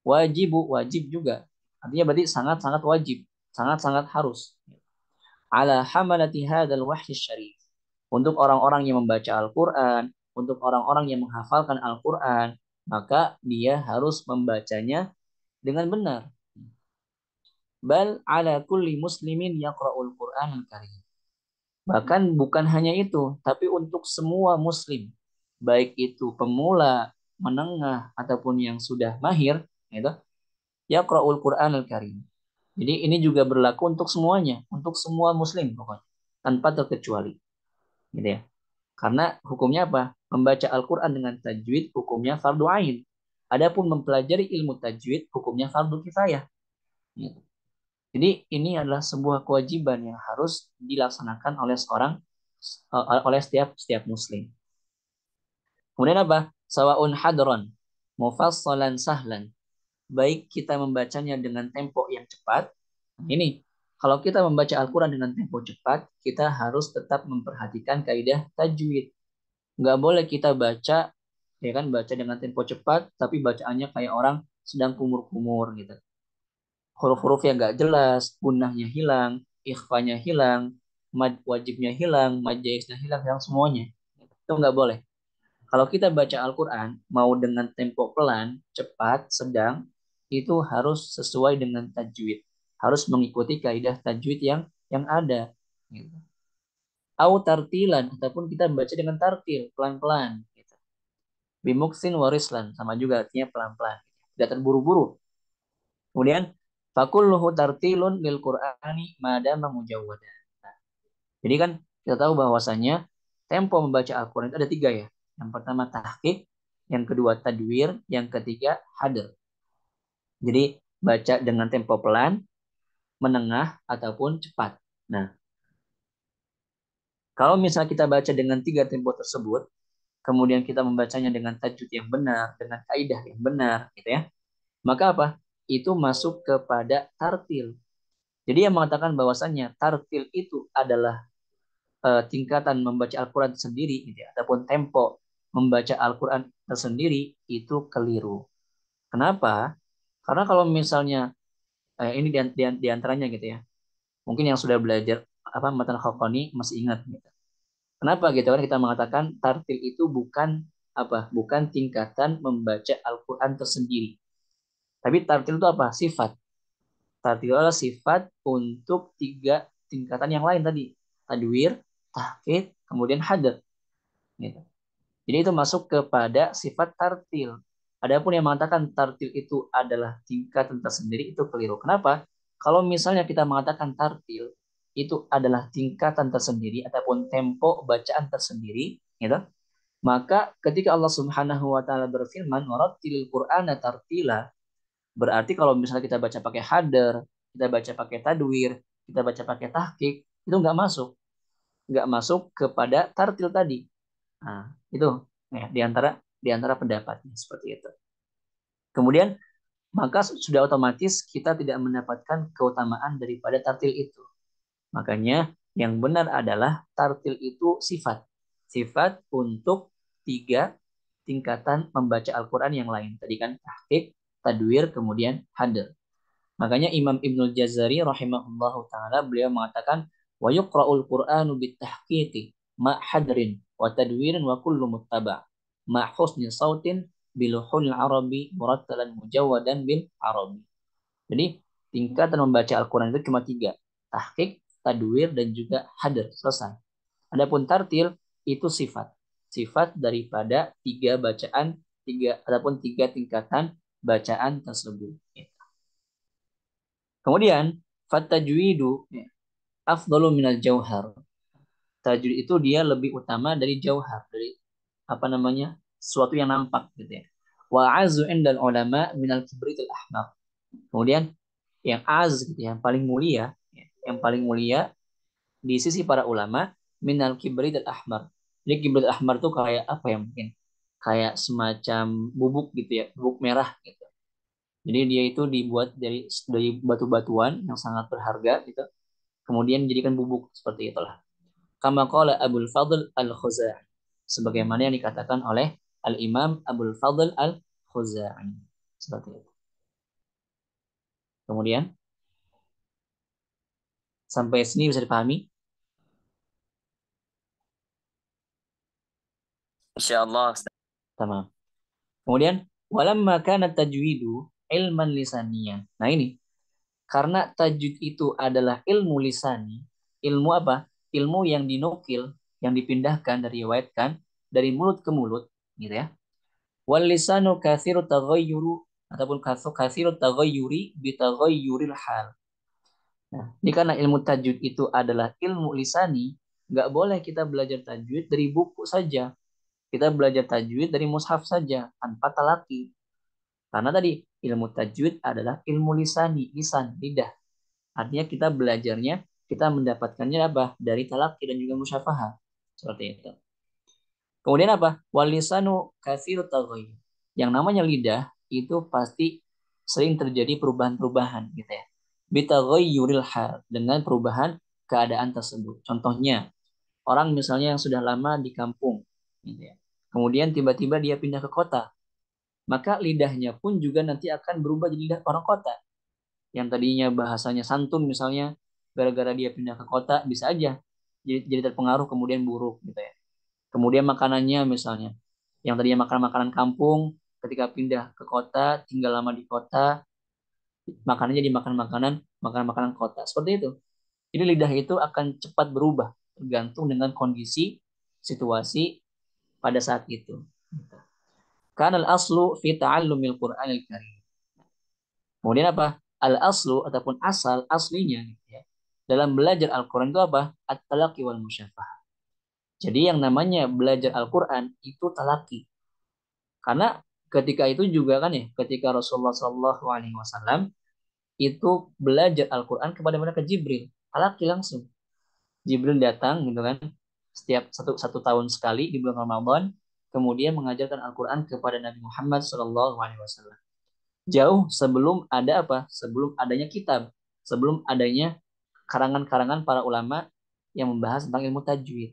Wajibu, wajib juga. Artinya berarti sangat-sangat wajib, sangat-sangat harus. Ala hamalati hadal wahyi syarif. Untuk orang-orang yang membaca Al-Quran, untuk orang-orang yang menghafalkan Al-Quran, maka dia harus membacanya dengan benar. Bal ala kulli muslimin yaqra'ul Qur'anul Karim. Bahkan bukan hanya itu, tapi untuk semua muslim, baik itu pemula, menengah ataupun yang sudah mahir, gitu, yaqra'ul Qur'anul Karim. Jadi ini juga berlaku untuk semuanya, untuk semua muslim pokoknya, tanpa terkecuali, gitu ya. Karena hukumnya apa? Membaca Al-Qur'an dengan tajwid hukumnya fardu ain. Adapun mempelajari ilmu tajwid hukumnya fardu kifayah. Gitu. Jadi ini adalah sebuah kewajiban yang harus dilaksanakan oleh oleh setiap setiap muslim. Kemudian apa? Sawaun hadron, mufassalan sahlan. Baik kita membacanya dengan tempo yang cepat. Ini kalau kita membaca Al-Quran dengan tempo cepat, kita harus tetap memperhatikan kaidah tajwid. Nggak boleh kita baca, ya kan, baca dengan tempo cepat, tapi bacaannya kayak orang sedang kumur-kumur gitu. Huruf-huruf yang nggak jelas, gunnahnya hilang, ikhfanya hilang, mad wajibnya hilang, mad jaiznya hilang, hilang semuanya. Itu nggak boleh. Kalau kita baca Al-Quran, mau dengan tempo pelan, cepat, sedang, itu harus sesuai dengan tajwid. Harus mengikuti kaidah tajwid yang ada. Gitu. Au tartilan, ataupun kita baca dengan tartil, pelan-pelan. Gitu. Bimuksin warislan, sama juga artinya pelan-pelan. Tidak terburu-buru. Kemudian fakulluhu tartilun lil Qur'ani madama mujawwadan. Nah, jadi kan kita tahu bahwasanya tempo membaca Al-Qur'an itu ada tiga, ya. Yang pertama tahqiq, yang kedua tadwir, yang ketiga hadr. Jadi baca dengan tempo pelan, menengah ataupun cepat. Nah, kalau misalnya kita baca dengan tiga tempo tersebut, kemudian kita membacanya dengan tajwid yang benar, dengan kaidah yang benar, gitu ya. Maka apa? itu masuk kepada tartil. Jadi yang mengatakan bahwasannya tartil itu adalah tingkatan membaca Al-Quran sendiri, gitu ya, ataupun tempo membaca Al-Quran tersendiri itu keliru. Kenapa? Karena kalau misalnya ini di antaranya gitu ya, mungkin yang sudah belajar apa matan Khaqqani masih ingat gitu. Kenapa gitu kan kita mengatakan tartil itu bukan apa? Bukan tingkatan membaca Al-Quran tersendiri. Tapi tartil itu apa? Sifat. Tartil adalah sifat untuk tiga tingkatan yang lain tadi. Tadwir, tahqiq, kemudian hadr. Gitu. Jadi itu masuk kepada sifat tartil. Adapun yang mengatakan tartil itu adalah tingkatan tersendiri itu keliru. Kenapa? Kalau misalnya kita mengatakan tartil itu adalah tingkatan tersendiri ataupun tempo bacaan tersendiri, gitu. Maka ketika Allah Subhanahu wa taala berfirman, "Warattilil Qur'ana tartila", berarti kalau misalnya kita baca pakai hadar, kita baca pakai tadwir, kita baca pakai tahqiq, itu nggak masuk kepada tartil tadi. Nah, itu ya, di antara pendapatnya seperti itu. Kemudian maka sudah otomatis kita tidak mendapatkan keutamaan daripada tartil itu. Makanya yang benar adalah tartil itu sifat. Sifat untuk tiga tingkatan membaca Al-Quran yang lain. Tadi kan tahqiq, tadwir, kemudian hadar. Makanya Imam Ibnul Jazari rahimahullahu taala beliau mengatakan wa yuqra'ul Qur'anu bitahqiqi ma hadrin wa tadwirin wa kullu muttaba ma husni sautin biluhul arabi murattalan mujawwadan bil arabi. Jadi tingkatan membaca Al-Quran itu cuma tiga. Tahqiq, tadwir, dan juga hadr. Selesai. Adapun tartil itu sifat. Sifat daripada tiga bacaan, ataupun tiga tingkatan bacaan tersebut. Kemudian, fatajwidu afdalu minal jauhar. Tajwid itu dia lebih utama dari jauhar, dari apa namanya? Sesuatu yang nampak gitu ya. Wa azu indal ulama minal kibritil ahmar. Kemudian yang az gitu ya, yang paling mulia, yang paling mulia di sisi para ulama minal kibritil ahmar. Jadi kibrit ahmar itu kayak apa ya mungkin? Kayak semacam bubuk gitu ya, bubuk merah gitu. Jadi dia itu dibuat dari batu-batuan yang sangat berharga gitu. Kemudian dijadikan bubuk seperti itulah. Kama qala Abul Fadl Al-Khuzai. Sebagaimana yang dikatakan oleh Al-Imam Abul Fadl Al-Khuzai. Seperti itu. Kemudian sampai sini bisa dipahami? Insyaallah. Tamam. Kemudian walamma kana tajwidu ilman lisaniyan. Nah ini karena tajwid itu adalah ilmu lisani, ilmu apa? Ilmu yang dinukil, yang dipindahkan, diriwayatkan dari mulut ke mulut, gitu ya. Wal lisanu katsiru taghayyuru ataupun katsiru taghayyuri bi taghayyuril hal. Nah, ini karena ilmu tajwid itu adalah ilmu lisani, nggak boleh kita belajar tajwid dari buku saja. Kita belajar tajwid dari mushaf saja, tanpa talaki. Karena tadi ilmu tajwid adalah ilmu lisani, lisan, lidah. Artinya kita belajarnya, kita mendapatkannya apa? Dari talaki dan juga musyafahah. Seperti itu. Kemudian apa? Walisanu katsiru taghayyur. Yang namanya lidah itu pasti sering terjadi perubahan-perubahan gitu ya. Bitaghayyuril hal, dengan perubahan keadaan tersebut. Contohnya, orang misalnya yang sudah lama di kampung gitu ya. Kemudian tiba-tiba dia pindah ke kota, maka lidahnya pun juga nanti akan berubah jadi lidah orang kota. Yang tadinya bahasanya santun misalnya, gara-gara dia pindah ke kota bisa aja jadi terpengaruh kemudian buruk gitu ya. Kemudian makanannya misalnya, yang tadinya makan makanan kampung, ketika pindah ke kota, tinggal lama di kota, makanannya jadi makan makanan kota. Seperti itu. Jadi lidah itu akan cepat berubah tergantung dengan kondisi situasi pada saat itu. Karena al-aslu fi ta'allumil Qur'anil Karim. Kemudian apa? Al-aslu ataupun asal aslinya gitu ya. Dalam belajar Al-Qur'an itu apa? At-talaqi wal musyafah. Jadi yang namanya belajar Al-Qur'an itu talaki. Karena ketika itu juga kan ya, ketika Rasulullah Shallallahu Alaihi Wasallam itu belajar Al-Quran kepada mereka Jibril, talaki langsung. Jibril datang gitu kan, setiap satu tahun sekali di bulan Ramadan, kemudian mengajarkan Al-Quran kepada Nabi Muhammad Shallallahu Alaihi Wasallam. Jauh sebelum ada apa? Sebelum adanya kitab, sebelum adanya karangan-karangan para ulama yang membahas tentang ilmu tajwid.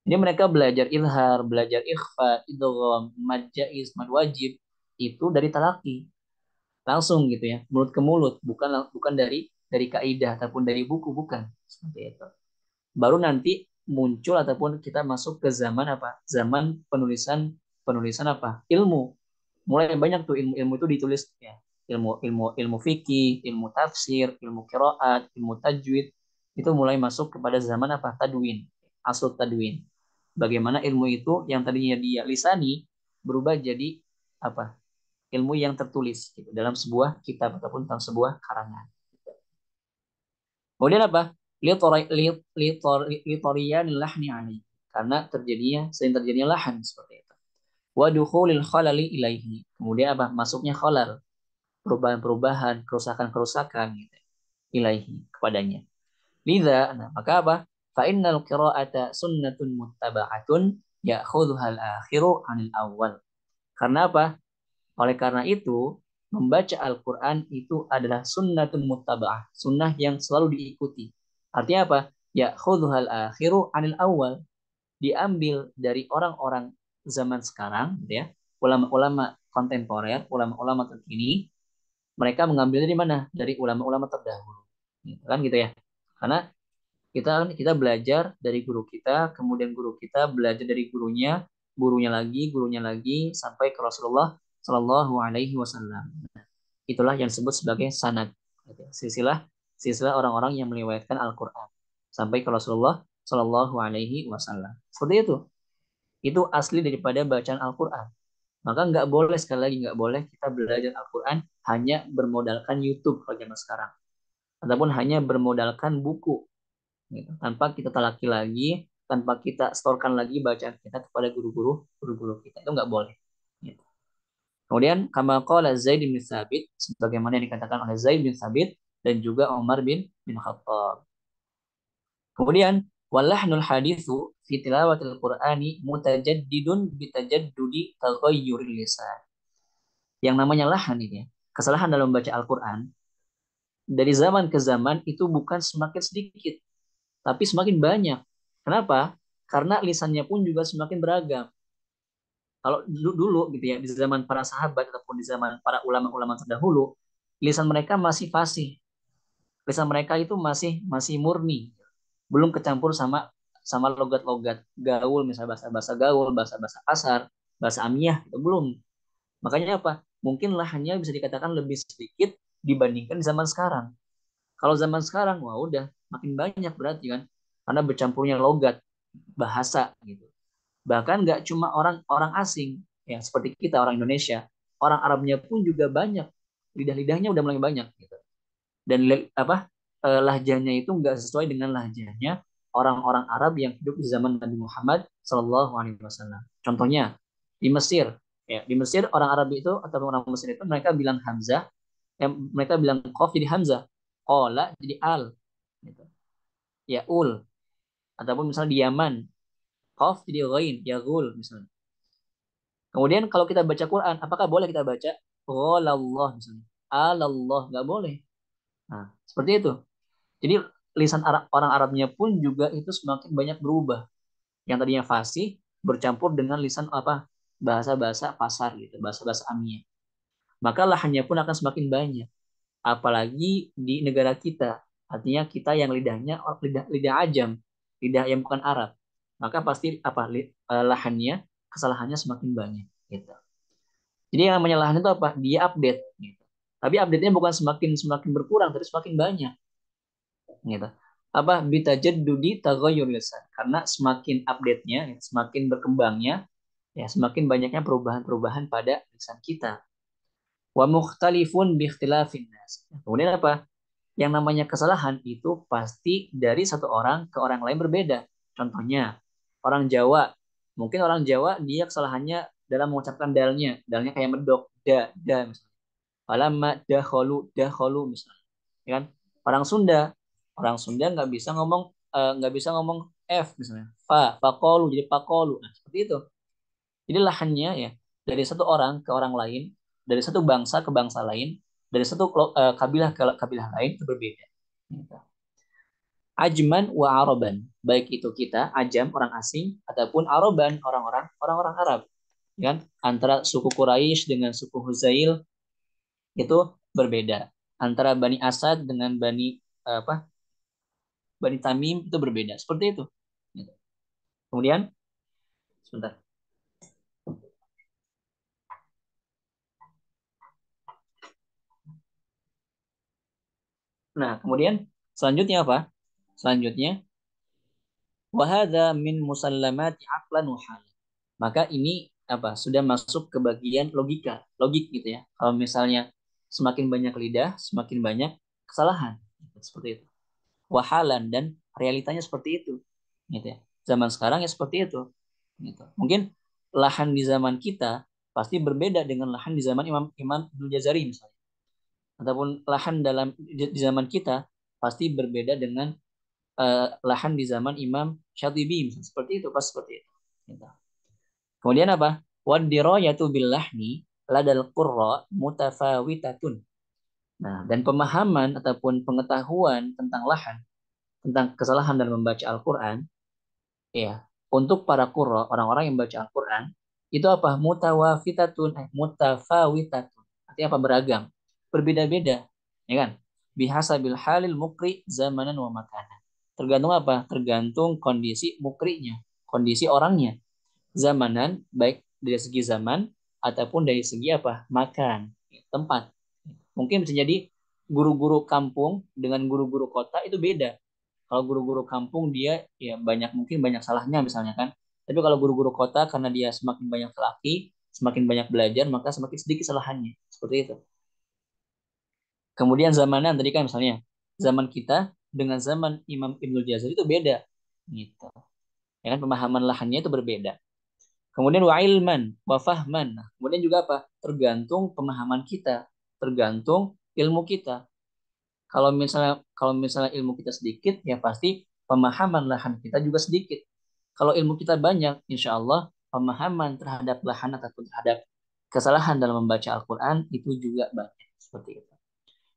Jadi mereka belajar ilhar, belajar ikhfa, idgham, mad jaiz, mad wajib itu dari talaki, langsung gitu ya, mulut ke mulut, bukan dari kaidah ataupun dari buku, bukan seperti itu. Baru nanti muncul ataupun kita masuk ke zaman apa? Zaman penulisan penulisan apa? Ilmu. Mulai banyak tuh ilmu-ilmu itu ditulis ya. Ilmu fikih, ilmu tafsir, ilmu qiraat, ilmu tajwid itu mulai masuk kepada zaman apa? Tadwin. Asal tadwin. Bagaimana ilmu itu yang tadinya dia lisani berubah jadi apa? Ilmu yang tertulis gitu, dalam sebuah kitab ataupun dalam sebuah karangan. Kemudian apa? Litoriyan lahni ali. Karena sering terjadinya lahan seperti itu. Wa dukhulil khalali ilaihi. Kemudian apa? Masuknya khalal, perubahan-perubahan, kerusakan-kerusakan gitu. Ilaihi kepadanya. Liza, nah, maka apa? Fa innal qira'ata sunnatun muttaba'atun ya'khudhuhal akhiru 'anil awal. Karena apa? Oleh karena itu, membaca Al-Quran itu adalah sunnatun muttaba'ah, sunnah yang selalu diikuti. Artinya apa? Ya khudhuhal akhiru anil awal, diambil dari orang-orang zaman sekarang, gitu ya, ulama-ulama kontemporer, ulama-ulama terkini, mereka mengambil dari mana? Dari ulama-ulama terdahulu, gitu kan gitu ya. Karena kita belajar dari guru kita, kemudian guru kita belajar dari gurunya, gurunya lagi sampai ke Rasulullah Shallallahu Alaihi Wasallam. Itulah yang disebut sebagai sanad. Silsilah silsilah orang-orang yang meriwayatkan Al-Quran sampai ke Rasulullah Shallallahu Alaihi Wasallam. Seperti itu. Itu asli daripada bacaan Al-Quran. Maka nggak boleh, sekali lagi nggak boleh kita belajar Al-Quran hanya bermodalkan YouTube kalau zaman sekarang, ataupun hanya bermodalkan buku gitu. Tanpa kita talaki lagi, tanpa kita storekan lagi bacaan kita kepada guru-guru kita, itu nggak boleh gitu. Kemudian kama qala Zaid bin Thabit, sebagaimana yang dikatakan oleh Zaid bin Thabit dan juga Umar bin Khattab. Kemudian walahnul haditsu fi tilawatil Qur'ani mutajaddidun bitajaddudi taghayyuril lisan. Yang namanya lahan ini ya, kesalahan dalam membaca Al-Qur'an dari zaman ke zaman itu bukan semakin sedikit, tapi semakin banyak. Kenapa? Karena lisannya pun juga semakin beragam. Kalau dulu gitu ya, di zaman para sahabat ataupun di zaman para ulama-ulama terdahulu, lisan mereka masih fasih. Lisan mereka itu masih masih murni, belum kecampur sama sama logat-logat gaul, misalnya bahasa-bahasa gaul, bahasa-bahasa kasar, bahasa amiyah, itu belum. Makanya apa? Mungkin lahannya bisa dikatakan lebih sedikit dibandingkan zaman sekarang. Kalau zaman sekarang, wah udah makin banyak berarti kan, karena bercampurnya logat, bahasa gitu. Bahkan nggak cuma orang-orang asing, yang seperti kita orang Indonesia, orang Arabnya pun juga banyak, lidah-lidahnya udah mulai banyak gitu. Dan lahjahnya itu nggak sesuai dengan lahjahnya orang-orang Arab yang hidup di zaman Nabi Muhammad Shallallahu Alaihi Wasallam. Contohnya di Mesir, ya di Mesir orang Arab itu atau orang Mesir itu mereka bilang Hamzah, mereka bilang Qaf jadi Hamzah, Ola jadi Al, gitu. Ya Ul, ataupun misalnya di Yaman, Qaf jadi Ghain, ya Gul misalnya. Kemudian kalau kita baca Quran, apakah boleh kita baca Allah misalnya, Allah, nggak boleh. Nah, seperti itu. Jadi lisan Arab, orang Arabnya pun juga itu semakin banyak berubah. Yang tadinya fasih bercampur dengan lisan apa? Bahasa-bahasa pasar gitu, bahasa-bahasa amiyah. Maka lahannya pun akan semakin banyak. Apalagi di negara kita. Artinya kita yang lidahnya lidah lidah ajam, lidah yang bukan Arab. Maka pasti lahannya, kesalahannya semakin banyak gitu. Jadi yang namanya lahan itu apa? Dia update gitu. Tapi update-nya bukan semakin semakin berkurang, tapi semakin banyak gitu. Apa bitajaddudi taghayyur lisan, karena semakin update-nya ya, semakin berkembangnya ya, semakin banyaknya perubahan-perubahan pada lisan kita. Wa mukhtalifun bi ikhtilafin nas. Kemudian apa? Yang namanya kesalahan itu pasti dari satu orang ke orang lain berbeda. Contohnya orang Jawa, mungkin orang Jawa dia kesalahannya dalam mengucapkan dalnya, dalnya kayak medok, da misalnya. Falamma dakhulu misalnya, ya kan? Orang Sunda, nggak bisa ngomong, nggak bisa ngomong f misalnya, faqolu jadi pakolu. Nah, seperti itu. Jadi lahannya ya dari satu orang ke orang lain dari satu bangsa ke bangsa lain, dari satu kabilah ke kabilah lain itu berbeda. Gitu. Ajman wa Araban, baik itu kita Ajam orang asing ataupun Araban orang-orang Arab, kan? Antara suku Quraisy dengan suku Huzail itu berbeda. Antara Bani Asad dengan Bani Tamim itu berbeda. Seperti itu. Gitu. Kemudian sebentar. Nah, kemudian selanjutnya apa? Selanjutnya wahada min musallamati aqlan wa hal. Maka ini apa? Sudah masuk ke bagian logika, logik gitu ya. Kalau misalnya semakin banyak lidah, semakin banyak kesalahan. Seperti itu. Wahalan dan realitanya seperti itu. Gitu ya. Zaman sekarang ya seperti itu. Gitu. Mungkin lahan di zaman kita pasti berbeda dengan lahan di zaman Imam Imam Ibnu Jazari misalnya. Ataupun lahan di zaman kita pasti berbeda dengan lahan di zaman Imam Syatibi misalnya. Seperti itu, pas seperti itu. Gitu. Kemudian apa? Wadirayatu billahni ladal qurra mutafawitatun. Nah, dan pemahaman ataupun pengetahuan tentang lahan, tentang kesalahan dalam membaca Al-Qur'an, ya, untuk para qurra, orang-orang yang baca Al-Qur'an, itu apa? Mutafawitatun. Artinya apa? Beragam, berbeda-beda, ya kan? Bihasabil halil mukri zamanan wa makanan. Tergantung apa? Tergantung kondisi mukrinya, kondisi orangnya zamanan baik dari segi zaman ataupun dari segi apa makan tempat mungkin bisa jadi guru-guru kampung dengan guru-guru kota itu beda kalau guru-guru kampung dia ya banyak mungkin banyak salahnya misalnya kan tapi kalau guru-guru kota karena dia semakin banyak terlatih semakin banyak belajar maka semakin sedikit kesalahannya seperti itu kemudian zamanan tadi kan misalnya zaman kita dengan zaman Imam Ibnu Jazari itu beda gitu ya kan pemahaman lahannya itu berbeda. Kemudian wa ilman, wa fahman. Nah, kemudian juga apa? Tergantung pemahaman kita, tergantung ilmu kita. Kalau misalnya ilmu kita sedikit, ya pasti pemahaman lahan kita juga sedikit. Kalau ilmu kita banyak, insya Allah pemahaman terhadap lahan ataupun terhadap kesalahan dalam membaca Al-Quran itu juga banyak. Seperti itu.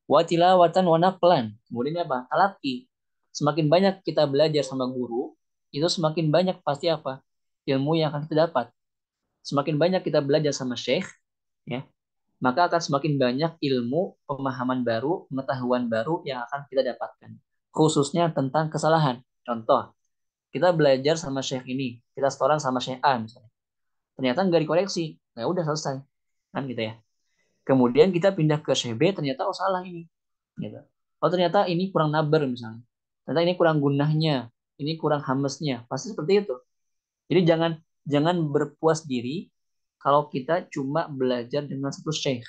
Wa tilawatan wa naqlan. Kemudian apa? Talaki. Semakin banyak kita belajar sama guru, itu semakin banyak pasti apa? Ilmu yang akan kita dapat semakin banyak kita belajar sama syekh, ya, maka akan semakin banyak ilmu, pemahaman baru, pengetahuan baru yang akan kita dapatkan. Khususnya tentang kesalahan. Contoh, kita belajar sama syekh ini, kita setoran sama syekh A misalnya. Ternyata nggak dikoreksi, ya udah selesai, kan gitu ya. Kemudian kita pindah ke syekh B, ternyata oh salah ini, gitu. Oh ternyata ini kurang naber misalnya. Ternyata ini kurang gunahnya, ini kurang hamesnya. Pasti seperti itu. Jadi jangan jangan berpuas diri kalau kita cuma belajar dengan satu syekh.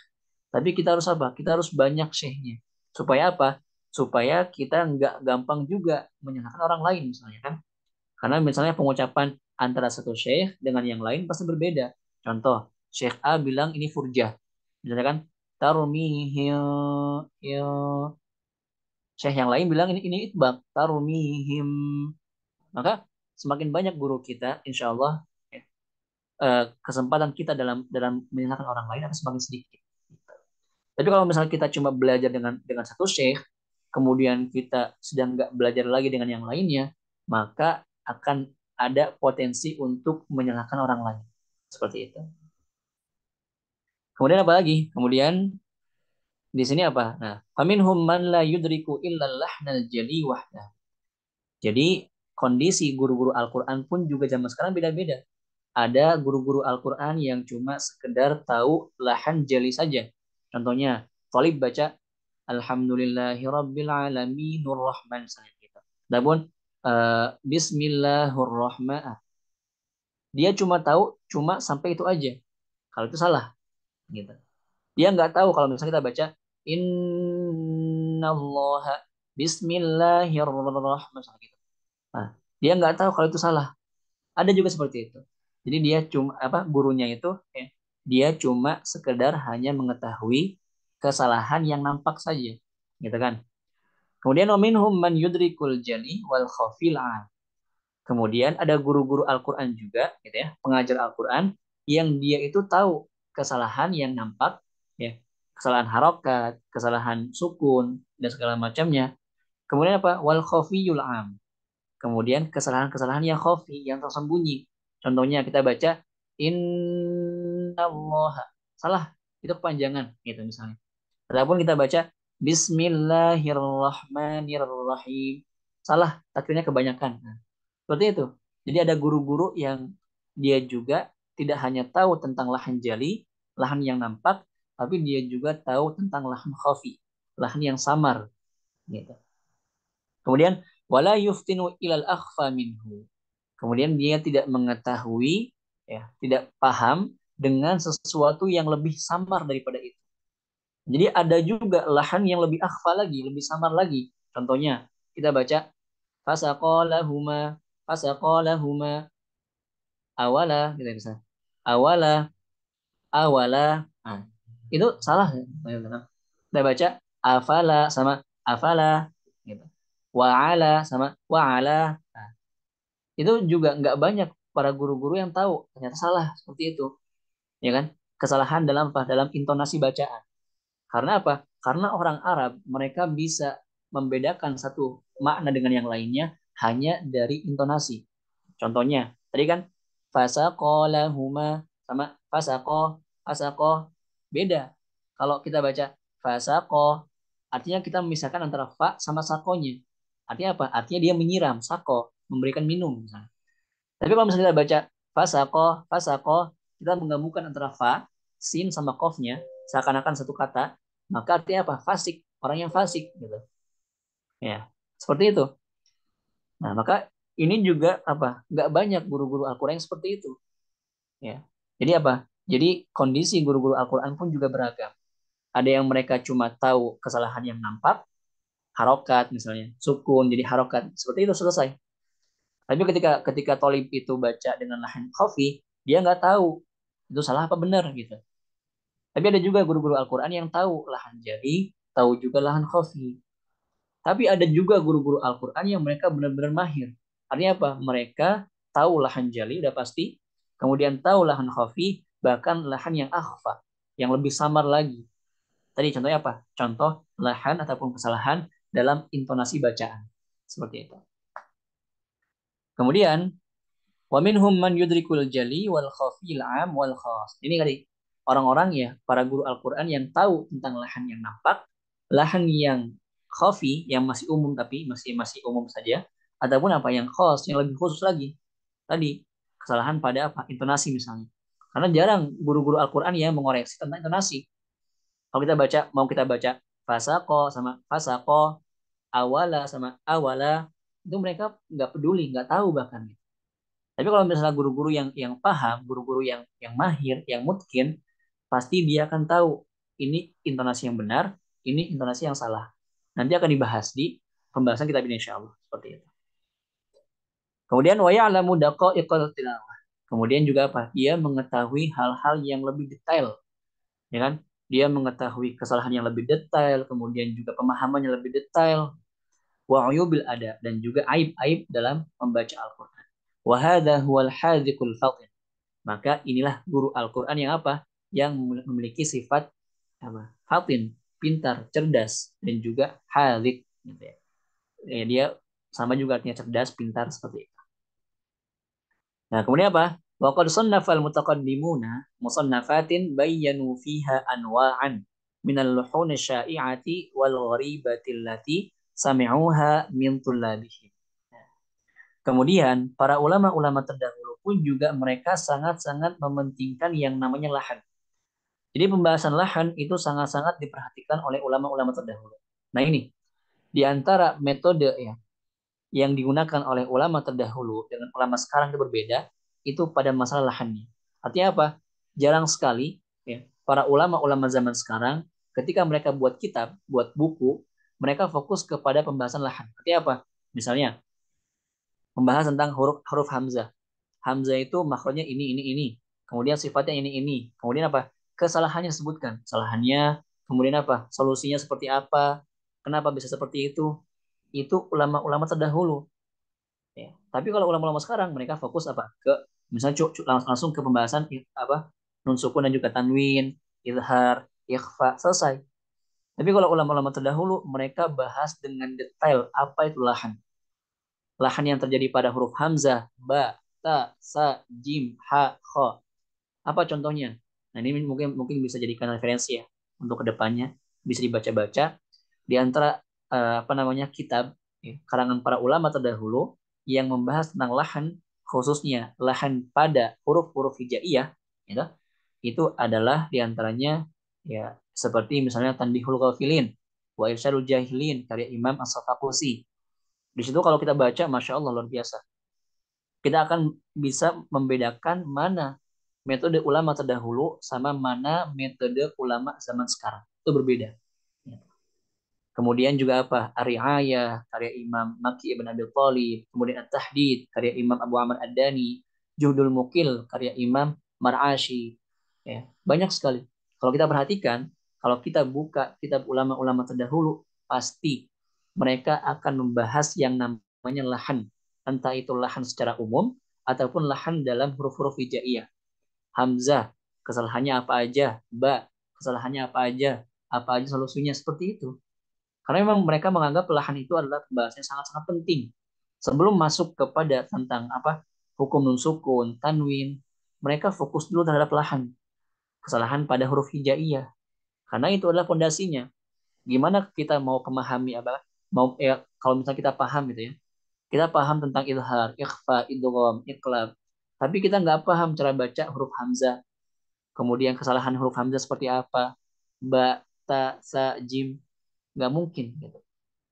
Tapi kita harus apa? Kita harus banyak syekhnya. Supaya apa? Supaya kita nggak gampang juga menyalahkan orang lain misalnya kan. Karena misalnya pengucapan antara satu syekh dengan yang lain pasti berbeda. Contoh, Syekh A bilang ini furjah. Misalnya kan, tarumihim, Syekh yang lain bilang ini itbaq, tarumihim. Maka semakin banyak guru kita, insya Allah kesempatan kita dalam dalam menyalahkan orang lain akan semakin sedikit. Tapi kalau misalnya kita cuma belajar dengan satu syekh, kemudian kita sedang nggak belajar lagi dengan yang lainnya, maka akan ada potensi untuk menyalahkan orang lain. Seperti itu. Kemudian apa lagi? Kemudian di sini apa? Nah, faminhum man la yudriku illa lahnal jali wahdah. Jadi kondisi guru-guru Al-Quran pun juga zaman sekarang beda-beda. Ada guru-guru Al-Quran yang cuma sekedar tahu lahan jali saja. Contohnya, Thalib baca Alhamdulillahi Rabbil Alamin Rahman misalnya gitu. Namun Bismillahirrahmanirrahim. Dia cuma tahu cuma sampai itu aja. Kalau itu salah gitu. Dia nggak tahu kalau misalnya kita baca Innallaha Bismillahirrahmanirrahim misalnya gitu. Nah, dia nggak tahu kalau itu salah. Ada juga seperti itu. Jadi dia cuma apa gurunya itu dia cuma sekedar hanya mengetahui kesalahan yang nampak saja, gitu kan? Kemudian minhum man yudrikul jali wal khafil an. Kemudian ada guru-guru Al-Qur'an juga, gitu ya, pengajar Al-Qur'an yang dia itu tahu kesalahan yang nampak ya. Kesalahan harokat, kesalahan sukun dan segala macamnya. Kemudian apa? Wal khafiyul am. Kemudian kesalahan-kesalahan yang khafi, yang tersembunyi. Contohnya kita baca innallaha. Salah, itu kepanjangan gitu misalnya. Ataupun kita baca Bismillahirrahmanirrahim. Salah, takdirnya kebanyakan. Nah, seperti itu. Jadi ada guru-guru yang dia juga tidak hanya tahu tentang lahan jali, lahan yang nampak, tapi dia juga tahu tentang lahan khafi, lahan yang samar. Gitu. Kemudian wala yuftinu ilal akhfa minhu. Kemudian dia tidak mengetahui, ya, tidak paham dengan sesuatu yang lebih samar daripada itu. Jadi ada juga lahan yang lebih akhfa lagi, lebih samar lagi. Contohnya kita baca fasaqalahuma fasaqalahuma awala gitu ya, misalnya. Awala awala. Nah, itu salah. Kita baca afala sama afala gitu. Wa'ala sama wa'ala. Nah, itu juga nggak banyak para guru-guru yang tahu ternyata salah seperti itu, ya kan? Kesalahan dalam apa? Dalam intonasi bacaan. Karena apa? Karena orang Arab mereka bisa membedakan satu makna dengan yang lainnya hanya dari intonasi. Contohnya, tadi kan fasaqalahuma sama fasaqo, fasaqo beda. Kalau kita baca fasaqo, artinya kita memisahkan antara fa sama sakonya. Artinya apa? Artinya dia menyiram, sako, memberikan minum misalnya. Tapi kalau misalnya kita baca fasako, fasako, kita menggabungkan antara fa, sin sama kofnya, seakan-akan satu kata, maka artinya apa? Fasik, orang yang fasik gitu. Ya, seperti itu. Nah, maka ini juga apa? Nggak banyak guru-guru Al-Quran yang seperti itu. Ya, jadi apa? Jadi kondisi guru-guru Al-Quran pun juga beragam. Ada yang mereka cuma tahu kesalahan yang nampak, harokat misalnya, sukun, jadi harokat. Seperti itu selesai. Tapi ketika ketika Tolib itu baca dengan lahan khafi, dia nggak tahu itu salah apa benar gitu. Tapi ada juga guru-guru Al-Quran yang tahu lahan jari, tahu juga lahan khafi. Tapi ada juga guru-guru Al-Quran yang mereka benar-benar mahir. Artinya apa? Mereka tahu lahan jali udah pasti, kemudian tahu lahan khafi, bahkan lahan yang akhfa, yang lebih samar lagi. Tadi contohnya apa? Contoh lahan ataupun kesalahan dalam intonasi bacaan. Seperti itu. Kemudian wa minhum man yudrikul jali wal khafil am wal khas. Ini kali orang-orang ya, para guru Al-Qur'an yang tahu tentang lahan yang nampak, lahan yang khafi yang masih umum tapi masih masih umum saja, ataupun apa yang khas yang lebih khusus lagi. Tadi kesalahan pada apa? Intonasi misalnya. Karena jarang guru-guru Al-Qur'an yang mengoreksi tentang intonasi. Kalau kita baca, mau kita baca fasako sama fasako, awala sama awala, itu mereka nggak peduli, nggak tahu bahkan. Tapi kalau misalnya guru-guru yang paham, guru-guru yang mahir, yang mungkin, pasti dia akan tahu ini intonasi yang benar, ini intonasi yang salah. Nanti akan dibahas di pembahasan kitab ini insya Allah. Seperti itu. Kemudian wa ya'lamu daqa'iqal tilawah. Kemudian juga apa? Dia mengetahui hal-hal yang lebih detail, ya kan? Dia mengetahui kesalahan yang lebih detail, kemudian juga pemahaman yang lebih detail, wa uyubil ada dan juga aib-aib dalam membaca Al-Qur'an. Wa hadza huwal hadzikul fatin. Maka inilah guru Al-Quran yang apa? Yang memiliki sifat apa? Fatin, pintar, cerdas, dan juga halik. Gitu ya. Dia sama juga artinya cerdas, pintar seperti itu. Nah, kemudian apa? Waqad sannafal mutaqaddimuna musannafatin bayyanu fiha anwa'an minal luhun syai'ati wal gharibati allati sami'uha min tullabihim. Kemudian, para ulama-ulama terdahulu pun juga mereka sangat-sangat mementingkan yang namanya lahan. Jadi pembahasan lahan itu sangat-sangat diperhatikan oleh ulama-ulama terdahulu. Nah ini, di antara metode ya yang digunakan oleh ulama terdahulu dengan ulama sekarang itu berbeda, itu pada masalah lahannya. Artinya apa? Jarang sekali ya, para ulama-ulama zaman sekarang ketika mereka buat kitab, buat buku, mereka fokus kepada pembahasan lahan. Artinya apa? Misalnya, membahas tentang huruf huruf hamzah. Hamzah itu makronya ini. Kemudian sifatnya ini. Kemudian apa? Kesalahannya sebutkan. Kesalahannya, kemudian apa? Solusinya seperti apa? Kenapa bisa seperti itu? Itu ulama-ulama terdahulu. Ya. Tapi kalau ulama-ulama sekarang mereka fokus apa? Ke misalnya langsung ke pembahasan apa? Nun sukun dan juga tanwin, izhar, ikhfa, selesai. Tapi kalau ulama-ulama terdahulu, mereka bahas dengan detail apa itu lahan. Lahan yang terjadi pada huruf hamzah, ba, ta, sa, jim, ha, kha. Apa contohnya? Nah, ini mungkin mungkin bisa jadikan referensi ya untuk kedepannya. Bisa dibaca-baca di antara apa namanya kitab ya, karangan para ulama terdahulu yang membahas tentang lahan, khususnya lahan pada huruf-huruf hijaiyah, gitu. Itu adalah diantaranya ya seperti misalnya Tanbihul Ghafilin, wa Irsyadul Jahilin karya Imam As-Safaqusi. Di situ kalau kita baca, masya Allah luar biasa. Kita akan bisa membedakan mana metode ulama terdahulu sama mana metode ulama zaman sekarang. Itu berbeda. Kemudian juga apa? Ar-Ri'ayah, karya Imam Maki ibn Abi Thalib. Kemudian At-Tahdid, karya Imam Abu Amr Ad-Dani. Juhdul Mukil, karya Imam Mar'ashi. Ya, banyak sekali. Kalau kita perhatikan, kalau kita buka kitab ulama-ulama terdahulu, pasti mereka akan membahas yang namanya lahan. Entah itu lahan secara umum, ataupun lahan dalam huruf-huruf hijaiyah. Hamzah, kesalahannya apa aja? Ba, kesalahannya apa aja solusinya, seperti itu. Karena memang mereka menganggap lahan itu adalah pembahasan yang sangat-sangat penting. Sebelum masuk kepada tentang apa hukum nun sukun, tanwin, mereka fokus dulu terhadap lahan, kesalahan pada huruf hijaiyah. Karena itu adalah fondasinya. Gimana kita mau memahami apa? Mau kalau misalnya kita paham gitu ya. Kita paham tentang ilhar, ikhfa, idgham, iqlab. Tapi kita nggak paham cara baca huruf hamzah. Kemudian kesalahan huruf hamzah seperti apa? Ba, ta, sa, jim. Nggak mungkin gitu.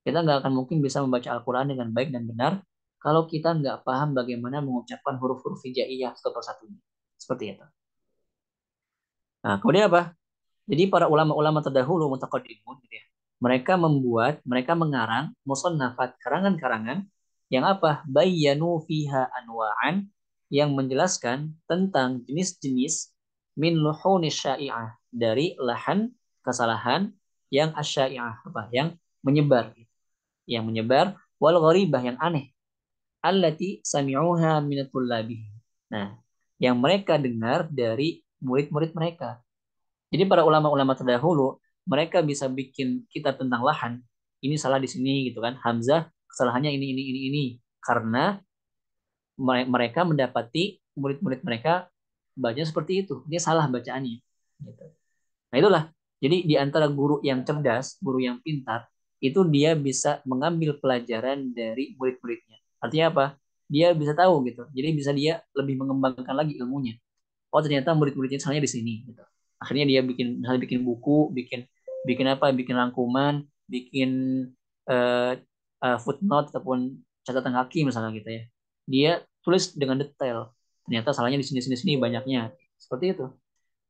Kita nggak akan mungkin bisa membaca Al-Quran dengan baik dan benar kalau kita nggak paham bagaimana mengucapkan huruf-huruf hijaiyah satu persatunya. Seperti itu. Nah, kemudian apa? Jadi para ulama-ulama terdahulu mutaqaddimun gitu ya. Mereka mengarang musannafat karangan-karangan yang apa? Bayyanu fiha anwa'an yang menjelaskan tentang jenis-jenis min luhunis syai'ah dari lahan kesalahan yang asyai'ah apa? Yang menyebar, wal gharibah yang aneh allati sami'uha minatul labih. Nah, yang mereka dengar dari murid-murid mereka. Jadi para ulama-ulama terdahulu mereka bisa bikin kitab tentang lahan. Ini salah di sini gitu kan. Hamzah kesalahannya ini karena mereka mendapati murid-murid mereka baca seperti itu. Dia salah bacaannya gitu. Nah, itulah. Jadi di antara guru yang cerdas, guru yang pintar, itu dia bisa mengambil pelajaran dari murid-muridnya. Artinya apa? Dia bisa tahu gitu. Jadi bisa dia lebih mengembangkan lagi ilmunya. Oh, ternyata murid-muridnya salahnya di sini gitu. Akhirnya dia bikin misalnya bikin buku, bikin bikin apa? Bikin rangkuman, bikin eh, footnote ataupun catatan kaki misalnya gitu ya. Dia tulis dengan detail. Ternyata salahnya di sini sini sini banyaknya. Seperti itu.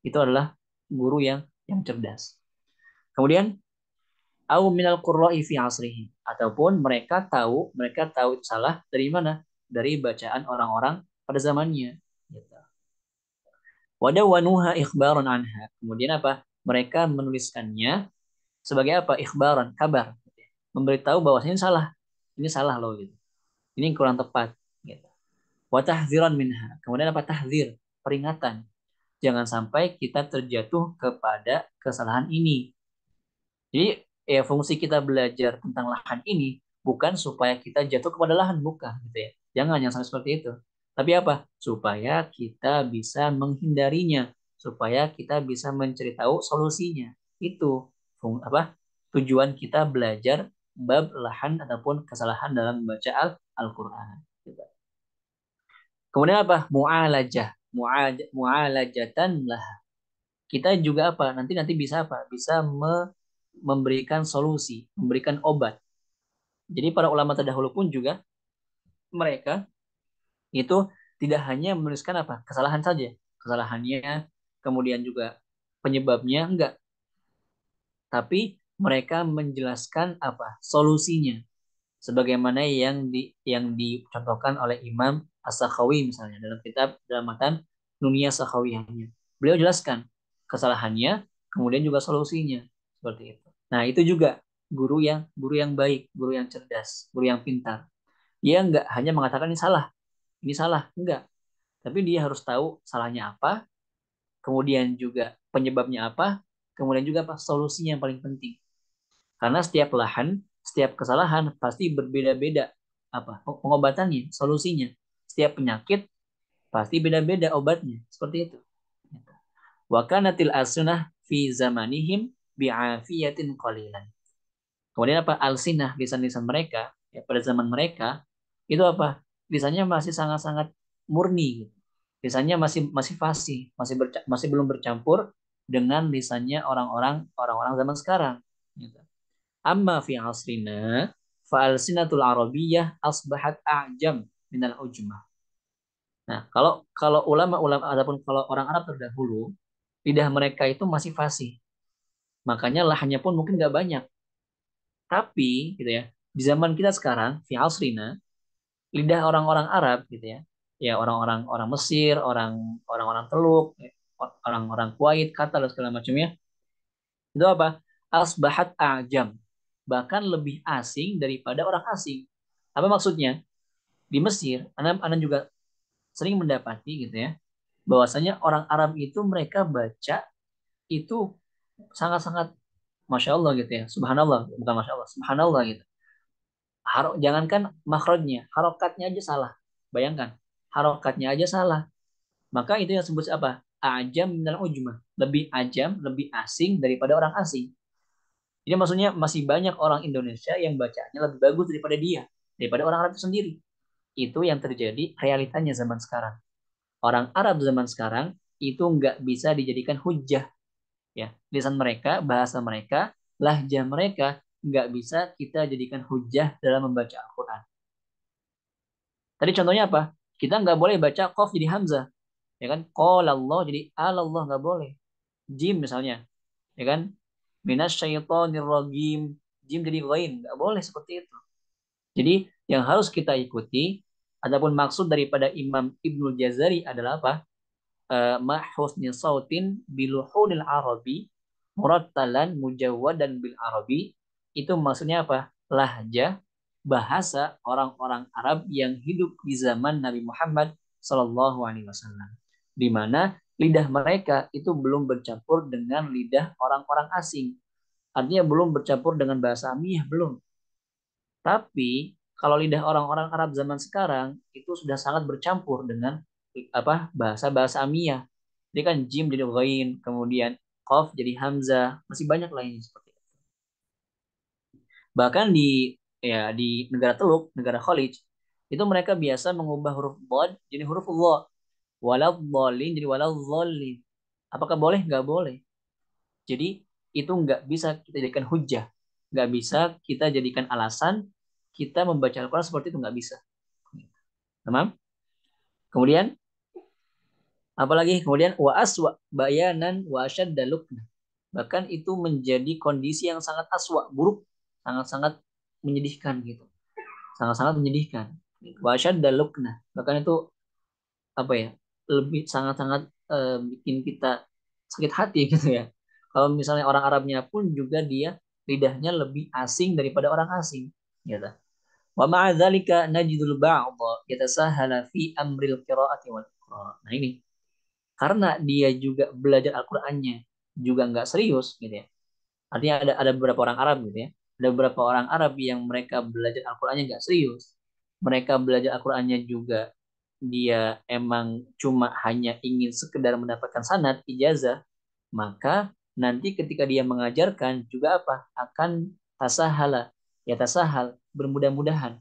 Itu adalah guru yang cerdas. Kemudian au minal qurra'i fi asrihi ataupun mereka tahu itu salah dari mana? Dari bacaan orang-orang pada zamannya gitu. Wadawanuha ikhbaran anha. Kemudian apa? Mereka menuliskannya sebagai apa? Ikhbaran, kabar. Memberitahu bahwa ini salah. Ini salah loh gitu. Ini kurang tepat gitu. Wa tahdziran minha. Kemudian apa? Tahdzir, peringatan. Jangan sampai kita terjatuh kepada kesalahan ini. Jadi ya fungsi kita belajar tentang lahan ini bukan supaya kita jatuh kepada lahan, bukan gitu ya. Jangan sampai seperti itu. Tapi apa? Supaya kita bisa menghindarinya, supaya kita bisa mencari tahu solusinya. Itu apa? Tujuan kita belajar bab lahan ataupun kesalahan dalam membaca Al-Qur'an. Gitu. Kemudian apa? Mu'alajah. Mu'alajatan lah. Kita juga apa? Nanti nanti bisa apa? Bisa memberikan solusi, memberikan obat. Jadi para ulama terdahulu pun juga mereka itu tidak hanya menuliskan apa kesalahan saja, kesalahannya, kemudian juga penyebabnya enggak, tapi mereka menjelaskan apa solusinya, sebagaimana yang dicontohkan oleh Imam As-Sakhawi misalnya dalam matan Nuniyah Sakhawiyahnya. Beliau jelaskan kesalahannya, kemudian juga solusinya seperti itu. Nah, itu juga guru yang baik, guru yang cerdas, guru yang pintar. Dia nggak hanya mengatakan ini salah, enggak. Tapi dia harus tahu salahnya apa, kemudian juga penyebabnya apa, kemudian juga apa solusinya yang paling penting. Karena setiap lahan, setiap kesalahan pasti berbeda-beda apa pengobatannya, solusinya. Setiap penyakit pasti beda-beda obatnya. Seperti itu. Wa kanatil asnah fi zamanihim bi'afiyatin qalilan. Kemudian apa? Alsinah, lisan-lisan mereka ya, pada zaman mereka itu apa? Lisannya masih sangat-sangat murni gitu. Lisannya masih masih fasih, masih belum bercampur dengan lisannya orang-orang zaman sekarang gitu. Amma fi asrina fa alsinatul arabiyyah asbahat a'jam minal ujmah. Nah, kalau kalau ulama-ulama ataupun kalau orang Arab terdahulu, lidah mereka itu masih fasih. Makanya lahannya pun mungkin nggak banyak. Tapi gitu ya, di zaman kita sekarang, fi asrina, lidah orang-orang Arab gitu ya, ya orang-orang orang Mesir, orang-orang Teluk, ya, orang-orang Kuwait, Qatar dan segala macamnya, itu apa? Asbahat ajam, bahkan lebih asing daripada orang asing. Apa maksudnya? Di Mesir, Anda juga sering mendapati gitu ya, bahwasanya orang Arab itu mereka baca itu sangat-sangat Masya Allah gitu ya, Subhanallah, bukan Masya Allah, Subhanallah gitu. Jangankan makhrajnya, harokatnya aja salah. Bayangkan, harokatnya aja salah. Maka itu yang disebut apa? Ajam minal ujmah. Lebih ajam, lebih asing daripada orang asing. Jadi maksudnya masih banyak orang Indonesia yang bacanya lebih bagus daripada dia, daripada orang Arab itu sendiri. Itu yang terjadi realitanya zaman sekarang. Orang Arab zaman sekarang itu nggak bisa dijadikan hujah, ya. Lisan mereka, bahasa mereka, lahjah mereka nggak bisa kita jadikan hujah dalam membaca Al-Quran. Tadi contohnya apa? Kita nggak boleh baca qaf jadi hamzah, ya kan? Qala Allah jadi Allah nggak boleh. Jim misalnya, ya kan? Minasyaitonir rajim, jim jadi ghain, nggak boleh seperti itu. Jadi yang harus kita ikuti adapun maksud daripada Imam Ibnu Jazari adalah apa? Ma husni sautin biluhunil arabi murattalan mujawwadan bil arabi, itu maksudnya apa? Lahjah bahasa orang-orang Arab yang hidup di zaman Nabi Muhammad Sallallahu Alaihi Wasallam, di mana lidah mereka itu belum bercampur dengan lidah orang-orang asing, artinya belum bercampur dengan bahasa Amiyah, belum. Tapi kalau lidah orang-orang Arab zaman sekarang itu sudah sangat bercampur dengan apa bahasa-bahasa Amiyah. Jadi kan jim jadi ghain, kemudian qaf jadi hamzah, masih banyak lainnya seperti itu. Bahkan di negara Teluk, negara Khalij, itu mereka biasa mengubah huruf dhad jadi huruf dha, walad dhalin jadi walad dhalin. Apakah boleh? Nggak boleh. Jadi itu nggak bisa kita jadikan hujah, nggak bisa kita jadikan alasan kita membaca Al-Quran seperti itu, nggak bisa. Tamam? Kemudian apalagi kemudian wa aswa bayanan wa asyadda lukna. Bahkan itu menjadi kondisi yang sangat aswa, buruk, sangat-sangat menyedihkan gitu. Sangat-sangat menyedihkan. Wa asyadda lukna. Bahkan itu apa ya? Lebih sangat-sangat bikin kita sakit hati gitu ya. Kalau misalnya orang Arabnya pun juga dia lidahnya lebih asing daripada orang asing gitu. Wa ma'a dzalika najidul ba'dha yatasahala fi amril qiraati wal iqra. Nah ini karena dia juga belajar Al-Qur'annya juga nggak serius gitu ya. Artinya ada beberapa orang Arab gitu ya. Ada beberapa orang Arab yang mereka belajar Al-Qur'annya nggak serius. Mereka belajar Al-Qur'annya juga dia emang cuma hanya ingin sekedar mendapatkan sanad ijazah, maka nanti ketika dia mengajarkan juga apa? Akan tasahala, ya tasahal, bermudah-mudahan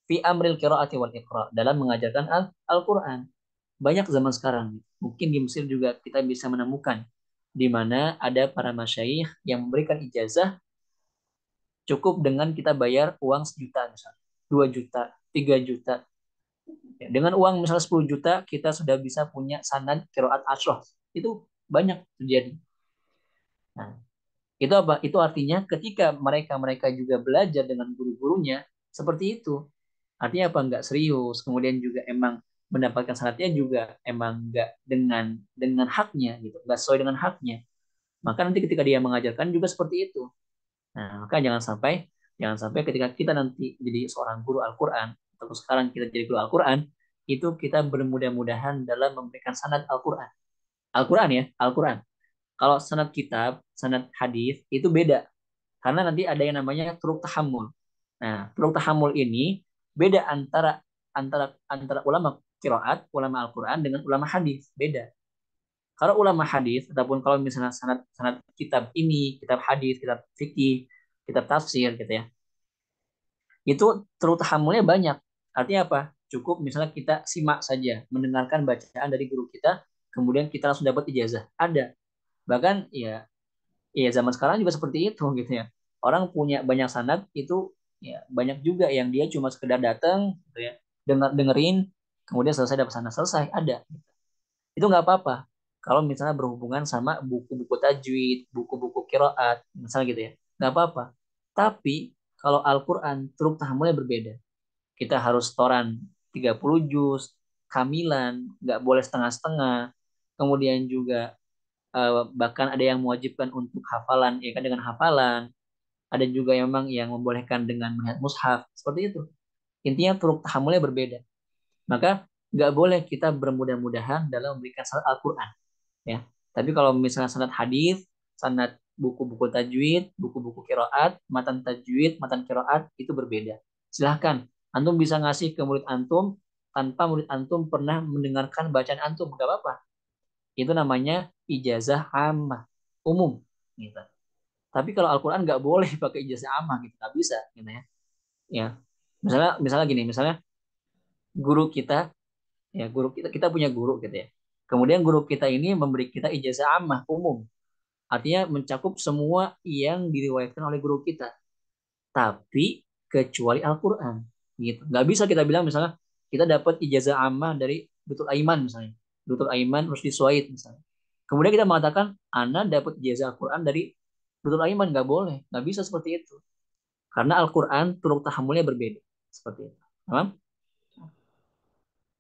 fi amril qiraati wal iqra dalam mengajarkan Al-Qur'an. Banyak zaman sekarang. Mungkin di Mesir juga kita bisa menemukan di mana ada para masyayikh yang memberikan ijazah cukup dengan kita bayar uang 1 juta misalnya, 2 juta, 3 juta. Ya, dengan uang misalnya 10 juta kita sudah bisa punya sanad qiraat ashraf. Itu banyak terjadi. Nah, itu apa? Itu artinya ketika mereka-mereka juga belajar dengan guru-gurunya seperti itu. Artinya apa? Nggak serius. Kemudian juga emang mendapatkan syaratnya juga emang nggak dengan haknya gitu, nggak sesuai dengan haknya. Maka nanti ketika dia mengajarkan juga seperti itu. Nah, maka jangan sampai ketika kita nanti jadi seorang guru Al-Quran atau sekarang kita jadi guru Al-Quran itu kita bermudah-mudahan dalam memberikan sanad Al-Quran. Al-Quran ya, Al-Quran. Kalau sanad kitab, sanad hadis itu beda karena nanti ada yang namanya turuk tahammul. Nah, turuk tahammul ini beda antara antara antara ulama qiraat, ulama Al-Qur'an dengan ulama hadis, beda. Kalau ulama hadis ataupun kalau misalnya sanad sanad kitab ini, kitab hadis, kitab fikih, kitab tafsir gitu ya. Itu turuk tahammulnya banyak. Artinya apa? Cukup misalnya kita simak saja, mendengarkan bacaan dari guru kita, kemudian kita langsung dapat ijazah. Ada. Bahkan ya, ya zaman sekarang juga seperti itu gitu ya. Orang punya banyak sanad itu ya banyak juga yang dia cuma sekedar datang gitu ya, dengerin, kemudian selesai dapat sanad selesai, ada. Itu nggak apa-apa. Kalau misalnya berhubungan sama buku-buku tajwid, buku-buku kiroat, misalnya gitu ya, nggak apa-apa. Tapi kalau Al-Quran, turuk tahammulnya berbeda. Kita harus toran 30 juz, kamilan, nggak boleh setengah-setengah. Kemudian juga bahkan ada yang mewajibkan untuk hafalan, ya kan dengan hafalan. Ada juga yang memang yang membolehkan dengan melihat mushaf, seperti itu. Intinya turuk tahammulnya berbeda. Maka nggak boleh kita bermudah-mudahan dalam memberikan salat Al-Quran ya. Tapi kalau misalnya sanad hadis, sanad buku-buku tajwid, buku-buku kiroat, matan tajwid, matan kiroat itu berbeda. Silahkan, antum bisa ngasih ke murid antum tanpa murid antum pernah mendengarkan bacaan antum, nggak apa-apa. Itu namanya ijazah ammah, umum. Gitu. Tapi kalau Al-Quran nggak boleh pakai ijazah ammah, gitu, nggak bisa, gitu ya. Ya, misalnya gini, misalnya guru kita, ya guru kita punya guru gitu ya. Kemudian guru kita ini memberi kita ijazah ammah, umum. Artinya mencakup semua yang diriwayatkan oleh guru kita. Tapi kecuali Al-Quran. Gitu. Nggak bisa kita bilang misalnya kita dapat ijazah ammah dari Dutul Aiman misalnya. Dutul Aiman Rusdi Suaid misalnya. Kemudian kita mengatakan, Ana dapat ijazah Al-Quran dari Dutul Aiman. Nggak boleh. Nggak bisa seperti itu. Karena Al-Quran turuk tahammulnya berbeda. Seperti itu. Paham?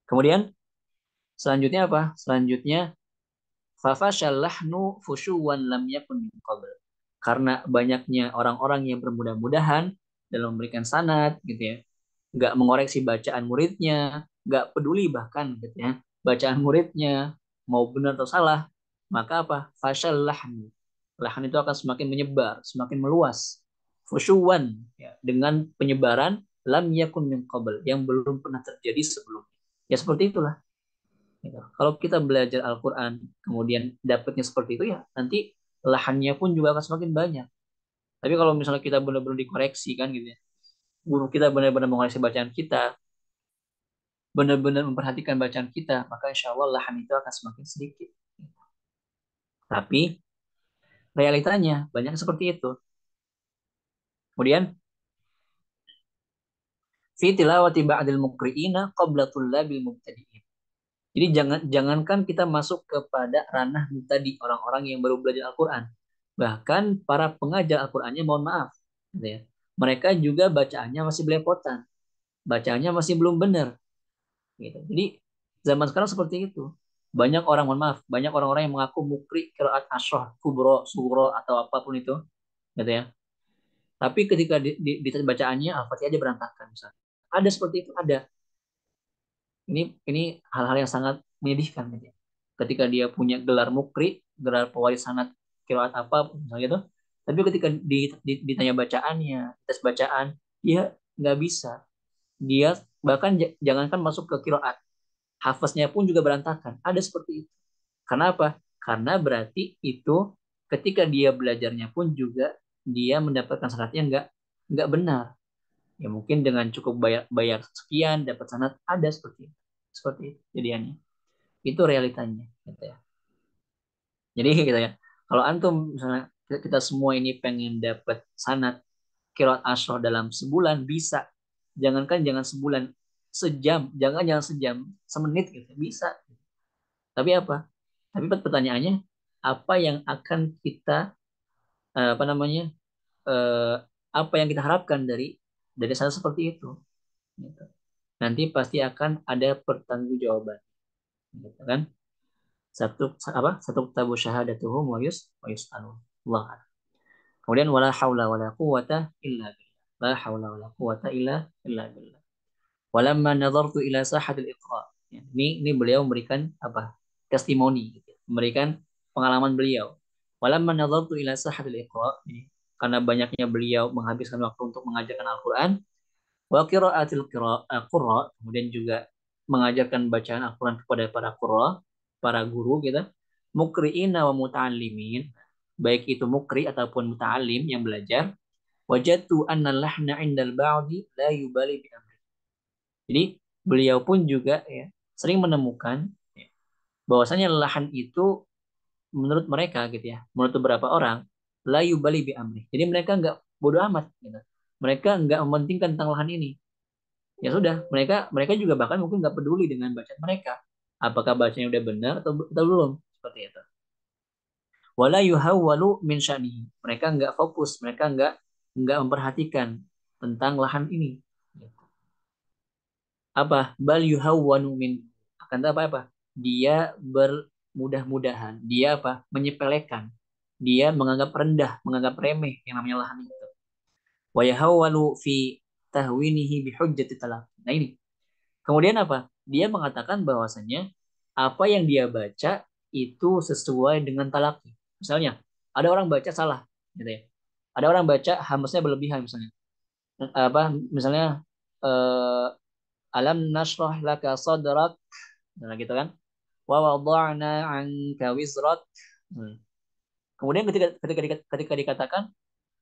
Kemudian selanjutnya apa? Selanjutnya Fafashallahnu fushuwan lam yakun min qabl. Karena banyaknya orang-orang yang bermudah-mudahan dalam memberikan sanad gitu ya. Nggak mengoreksi bacaan muridnya, nggak peduli bahkan gitu ya. Bacaan muridnya mau benar atau salah, maka apa? Fashallahnu. Lahan itu akan semakin menyebar, semakin meluas. Fushuwan ya, dengan penyebaran lam yakun min qabl yang belum pernah terjadi sebelumnya. Ya seperti itulah. Gitu. Kalau kita belajar Al-Quran, kemudian dapatnya seperti itu ya, nanti lahannya pun juga akan semakin banyak. Tapi kalau misalnya kita benar-benar dikoreksi kan gitu ya, guru kita benar-benar mengoreksi bacaan kita, benar-benar memperhatikan bacaan kita, maka insya Allah lahan itu akan semakin sedikit. Tapi realitanya banyak seperti itu. Kemudian, fi tilawati ba'dil muqri'ina qabla tullabil mubtadi'in. Jadi jangankan kita masuk kepada ranah tadi orang-orang yang baru belajar Al-Quran. Bahkan para pengajar Al-Qurannya mohon maaf. Gitu ya. Mereka juga bacaannya masih belepotan. Bacaannya masih belum benar. Gitu. Jadi zaman sekarang seperti itu. Banyak orang, mohon maaf, banyak orang-orang yang mengaku mukri kiraat asyroh, kubro, sugro, atau apapun itu. Gitu ya. Tapi ketika di bacaannya, Al-Fatihah aja berantakan. Misalnya. Ada seperti itu, ada. Ini hal-hal yang sangat menyedihkan gitu ya. Ketika dia punya gelar mukri, gelar pewaris sanad qiraat apa misalnya gitu. Tapi ketika ditanya bacaannya, tes bacaan, dia nggak bisa. Dia bahkan jangankan masuk ke qiraat, hafaznya pun juga berantakan. Ada seperti itu. Karena apa? Karena berarti itu ketika dia belajarnya pun juga dia mendapatkan sanadnya nggak benar. Ya mungkin dengan cukup bayar bayar sekian dapat sanad, ada seperti itu jadiannya. Itu realitanya gitu ya. Jadi gitu ya, kalau antum misalnya kita semua ini pengen dapat sanad qiraat asyroh dalam sebulan bisa. Jangan sebulan, sejam, jangan sejam, semenit gitu bisa. Tapi apa? Tapi pertanyaannya, apa yang akan kita apa namanya, eh, apa yang kita harapkan dari sanad seperti itu gitu. Nanti pasti akan ada pertanggungjawaban gitu kan. Satu tabu syahadatuhum wa yus'alun. Allah. Kemudian wala haula wala quwata illa billah. La haula wala quwata illa billah. Walamma nadartu ila sahatil iqra. Ini beliau memberikan apa? Testimoni gitu. Memberikan pengalaman beliau. Walamma nadhartu ila sahatil iqra, karena banyaknya beliau menghabiskan waktu untuk mengajarkan Al-Qur'an, wa qiraatil qurra, kemudian juga mengajarkan bacaan Al-Qur'an kepada para qurra, para guru gitu, mukri'ina wa muta'allimin, baik itu mukri ataupun muta'allim yang belajar, wajadtu anna lahna 'indal ba'di la yubali bi amri. Jadi beliau pun juga ya sering menemukan ya, bahwasanya lahan itu menurut mereka gitu ya, menurut beberapa orang, la yubali bi amri. Jadi mereka nggak bodoh amat gitu. Mereka nggak mementingkan tentang lahan ini. Ya sudah, mereka mereka juga bahkan mungkin nggak peduli dengan bacaan mereka. Apakah bacanya udah benar atau belum? Seperti itu. Wala yuhawwalu min sya'nihi. Mereka nggak fokus, mereka nggak memperhatikan tentang lahan ini. Apa? Bal yuhawwanu min. Akan apa apa? Dia bermudah-mudahan, dia apa? Menyepelekan. Dia menganggap rendah, menganggap remeh yang namanya lahan itu. Wa yahawwalu fi tahwinihi bihujjati talaq. Nah ini. Kemudian apa? Dia mengatakan bahwasanya apa yang dia baca itu sesuai dengan talaki. Misalnya, ada orang baca salah, gitu ya. Ada orang baca hamzanya berlebihan misalnya. Apa? Misalnya eh, alam nashrah laka sadrak, nah gitu kan. Wa wada'na anka wizrak. Hmm. Kemudian ketika dikatakan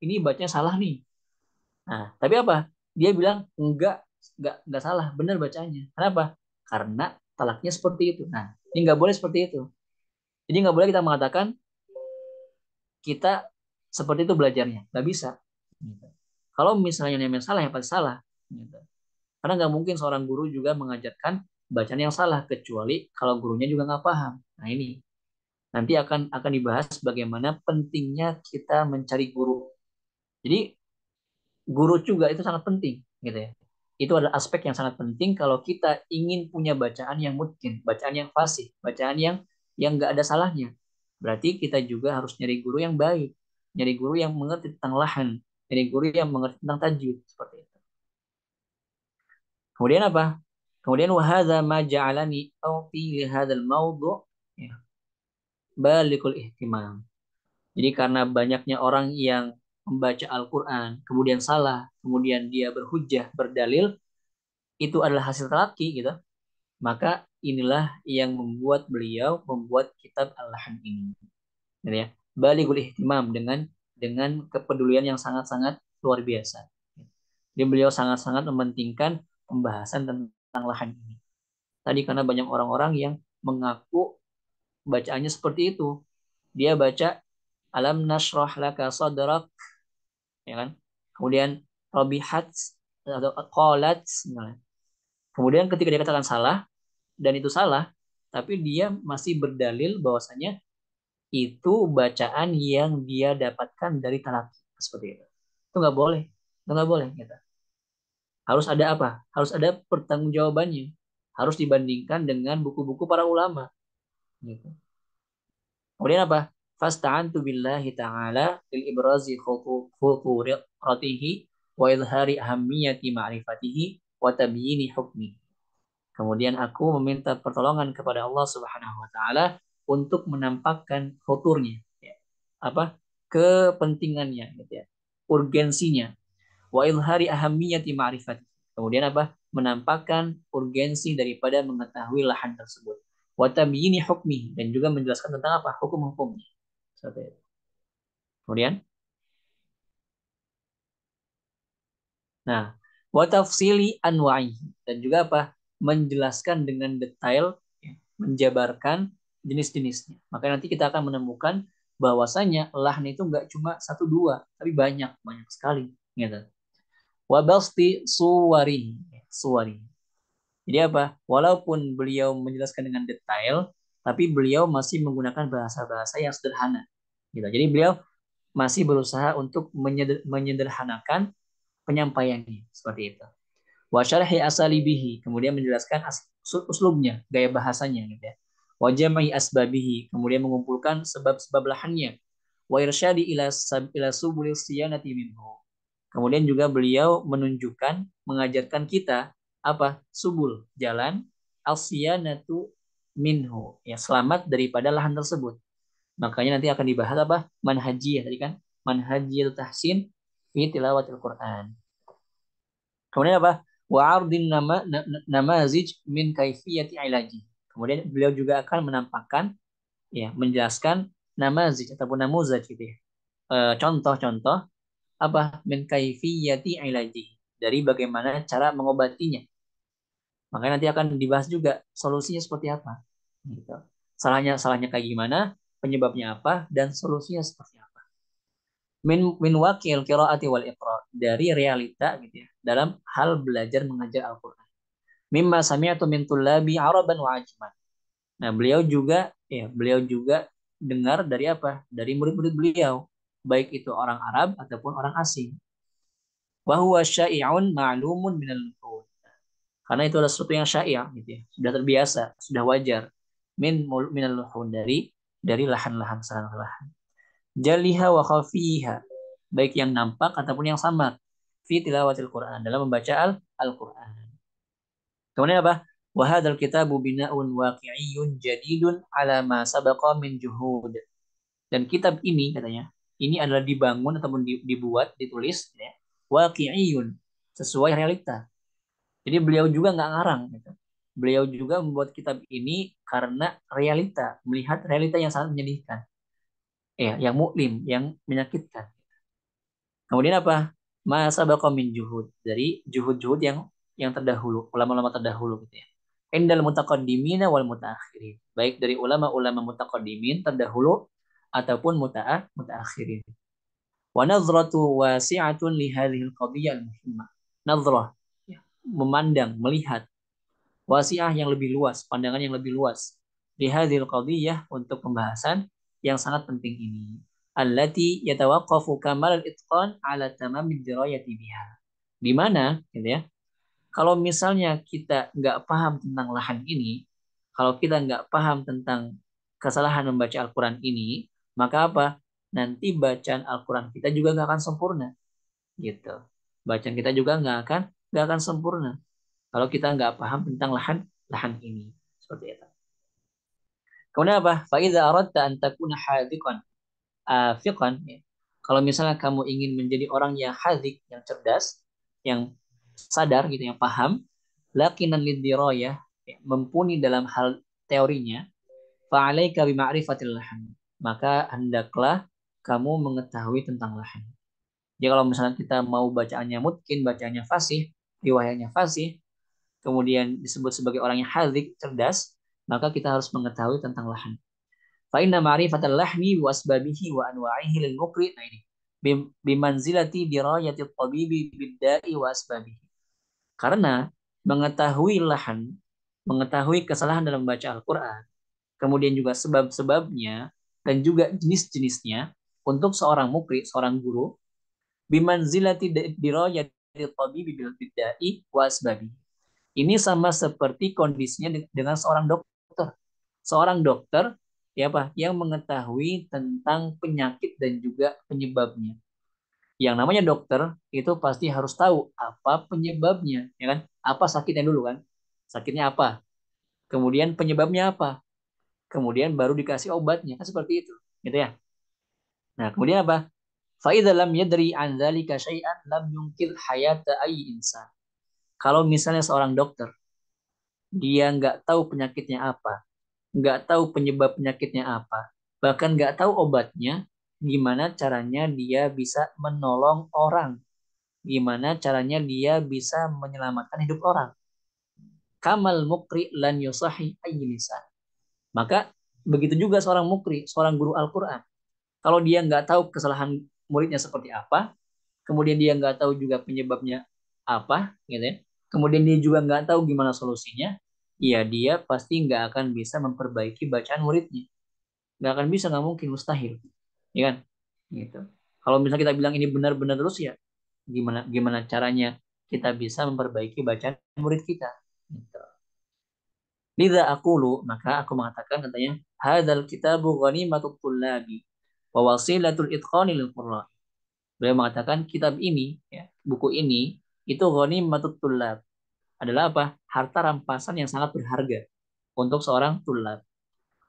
ini bacanya salah nih. Nah, tapi apa? Dia bilang enggak salah, benar bacanya. Kenapa? Karena talaknya seperti itu. Nah, ini nggak boleh seperti itu. Jadi nggak boleh kita mengatakan kita seperti itu belajarnya. Nggak bisa. Gitu. Kalau misalnya namanya salah, ya pasti salah. Gitu. Karena nggak mungkin seorang guru juga mengajarkan bacaan yang salah, kecuali kalau gurunya juga nggak paham. Nah ini nanti akan dibahas bagaimana pentingnya kita mencari guru. Jadi guru juga itu sangat penting gitu ya. Itu adalah aspek yang sangat penting kalau kita ingin punya bacaan yang mungkin, bacaan yang fasih, bacaan yang nggak ada salahnya. Berarti kita juga harus nyari guru yang baik, nyari guru yang mengerti tentang lahan, nyari guru yang mengerti tentang tajwid seperti itu. Kemudian apa? Kemudian wahada ma ja'alani awti li hadzal mawdu' ya, balikul ihtimam. Jadi karena banyaknya orang yang membaca Al-Quran, kemudian salah, kemudian dia berhujjah, berdalil, itu adalah hasil talaki gitu, maka inilah yang membuat beliau membuat kitab Al-Lahan ini. Gitu ya. Baligul ihtimam dengan kepedulian yang sangat-sangat luar biasa. Jadi beliau sangat-sangat mementingkan pembahasan tentang lahan ini. Tadi karena banyak orang-orang yang mengaku bacaannya seperti itu. Dia baca alam nasrah laka sadrak, ya kan? Kemudian robihat atau qalat. Kemudian ketika dia katakan salah dan itu salah, tapi dia masih berdalil bahwasanya itu bacaan yang dia dapatkan dari talaki seperti itu. Itu nggak boleh, itu nggak boleh. Gitu. Harus ada apa? Harus ada pertanggungjawabannya. Harus dibandingkan dengan buku-buku para ulama. Gitu. Kemudian apa? Fasta'antu billahi ta'ala lil ibrazi khuturatihi wa idhari ahammiyati ma'rifatihi wa tabyini hukmi. Kemudian aku meminta pertolongan kepada Allah Subhanahu wa taala untuk menampakkan khuturnya, ya. Apa? Kepentingannya gitu ya. Urgensinya. Wa ilhari ahammiyati ma'rifati. Kemudian apa? Menampakkan urgensi daripada mengetahui lahan tersebut. Wa tabyini hukmi, dan juga menjelaskan tentang apa? Hukum-hukumnya. Seperti itu. Kemudian, nah, wa tafsili anwa'i, dan juga apa? Menjelaskan dengan detail, ya, menjabarkan jenis-jenisnya. Maka nanti kita akan menemukan bahwasanya lahan itu enggak cuma satu dua, tapi banyak, banyak sekali. Gitu. Wa basti suwari. Jadi apa? Walaupun beliau menjelaskan dengan detail, tapi beliau masih menggunakan bahasa-bahasa yang sederhana. Gitu. Jadi beliau masih berusaha untuk menyederhanakan penyampaiannya seperti itu. Wa syarhi asalibihi, kemudian menjelaskan uslubnya, gaya bahasanya gitu ya. Wa jam'i asbabihi, kemudian mengumpulkan sebab-sebab lahannya. Wa irsyadi ila subul siyanati minhu. Kemudian juga beliau menunjukkan, mengajarkan kita apa? Subul, jalan, al-siyanatu minhu, ya, selamat daripada lahan tersebut. Makanya nanti akan dibahas apa? Manhajiyah tadi kan? Manhajiyah tahsin fi tilawatil Quran. Kemudian apa? Wa ardin namazij min kaifiyati ilaji. Kemudian beliau juga akan menampakkan ya, menjelaskan namazij ataupun namuzaj gitu ya. Contoh-contoh apa? Min kaifiyati ilaji. Dari bagaimana cara mengobatinya. Makanya nanti akan dibahas juga solusinya seperti apa. Gitu. Salahnya kayak gimana, penyebabnya apa, dan solusinya seperti apa. Min wakil qiraati wal iqra, dari realita gitu ya dalam hal belajar mengajar Al-Qur'an. Mimma sami'tu min tullabi Araban wa ajman. Nah, beliau juga dengar dari apa? Dari murid-murid beliau, baik itu orang Arab ataupun orang asing. Wa huwa syai'un ma'lumun minal luhud. Karena itu adalah sesuatu yang syai' gitu ya. Sudah terbiasa, sudah wajar. Minal luhud, dari lahan-lahan sarang lahan. Jaliha wa khafiha, baik yang nampak ataupun yang samar, fi tilawatil Quran, dalam membaca Al-Quran. Kemudian apa? Wa hadzal kitabu bina'un waqi'iyyun jadidun ala ma sabaqa min juhud. Dan kitab ini katanya, ini adalah dibangun ataupun dibuat, ditulis ya, waqi'iyyun, sesuai realita. Jadi beliau juga nggak ngarang gitu. Beliau juga membuat kitab ini karena realita, melihat realita yang sangat menyedihkan. Ya, yang muklim, yang menyakitkan. Kemudian apa? Masa min juhud, dari juhud-juhud yang terdahulu, ulama-ulama terdahulu gitu ya. Endal mutaqaddimina wal mutaakhirin. Baik dari ulama-ulama mutaqaddimin terdahulu ataupun mutaakhirin. Wa nazratu wasi'atun li hadhil qadiyah al-muhimmah. Nazrah, ya, memandang, melihat, wasi'ah yang lebih luas, pandangan yang lebih luas. Li hadhil qadiyah, untuk pembahasan yang sangat penting ini. Allati yatawaqqafu kamal al-itqan ala tamam dirayati biha. Di mana gitu ya, kalau misalnya kita nggak paham tentang lahan ini, kalau kita nggak paham tentang kesalahan membaca Al-Quran ini, maka apa? Nanti bacaan Al-Quran kita juga nggak akan sempurna, gitu. Bacaan kita juga nggak akan sempurna kalau kita nggak paham tentang lahan lahan ini, seperti itu. Kemudian apa? Faiza aradta an takuna hadiqan afiqan, ya. Kalau misalnya kamu ingin menjadi orang yang hadik, yang cerdas, yang sadar gitu, yang paham, lakinan lidirayah, ya, mumpuni dalam hal teorinya, fa'alaika bima'rifatil lahan. Maka hendaklah kamu mengetahui tentang lahan. Jadi kalau misalnya kita mau bacaannya mungkin, bacaannya fasih, riwayatnya fasih, kemudian disebut sebagai orang yang hadik, cerdas, maka kita harus mengetahui tentang lahan. Fa inna ma'rifatal lahni wa asbabihi wa anwa'ihi lil muqri. Nah ini bimanzilati dirayati tabibi bidda'i wa asbabihi. Karena mengetahui lahan, mengetahui kesalahan dalam membaca Al-Qur'an, kemudian juga sebab-sebabnya dan juga jenis-jenisnya untuk seorang mukri, seorang guru, bimanzilati dirayati tabibi bidda'i wa asbabihi. Ini sama seperti kondisinya dengan seorang dokter. Seorang dokter ya apa yang mengetahui tentang penyakit dan juga penyebabnya. Yang namanya dokter itu pasti harus tahu apa penyebabnya, ya kan? Apa sakitnya dulu kan? Sakitnya apa? Kemudian penyebabnya apa? Kemudian baru dikasih obatnya, kan seperti itu, gitu ya. Nah, kemudian apa? Fa idza lam yadri an dzalika syai'an lam yumkin hayata ayyi insan. Kalau misalnya seorang dokter dia nggak tahu penyakitnya apa, nggak tahu penyebab penyakitnya apa, bahkan nggak tahu obatnya, gimana caranya dia bisa menolong orang, gimana caranya dia bisa menyelamatkan hidup orang. Kamal mukri lan yusahi lisan. Maka begitu juga seorang mukri, seorang guru Al-Quran. Kalau dia nggak tahu kesalahan muridnya seperti apa, kemudian dia nggak tahu juga penyebabnya apa, gitu ya. Kemudian dia juga nggak tahu gimana solusinya, ya dia pasti nggak akan bisa memperbaiki bacaan muridnya. Nggak akan bisa, nggak mungkin, mustahil, ya kan? Gitu. Kalau misalnya kita bilang ini benar-benar terus, ya gimana gimana caranya kita bisa memperbaiki bacaan murid kita. Gitu. Lidza aqulu, maka aku mengatakan katanya, hadzal kitabu ghanimatut tullabi wa wasilatul itqani lil qurra. Beliau mengatakan kitab ini, ya, buku ini itu ghanimatut tullab, adalah apa? Harta rampasan yang sangat berharga untuk seorang tulab.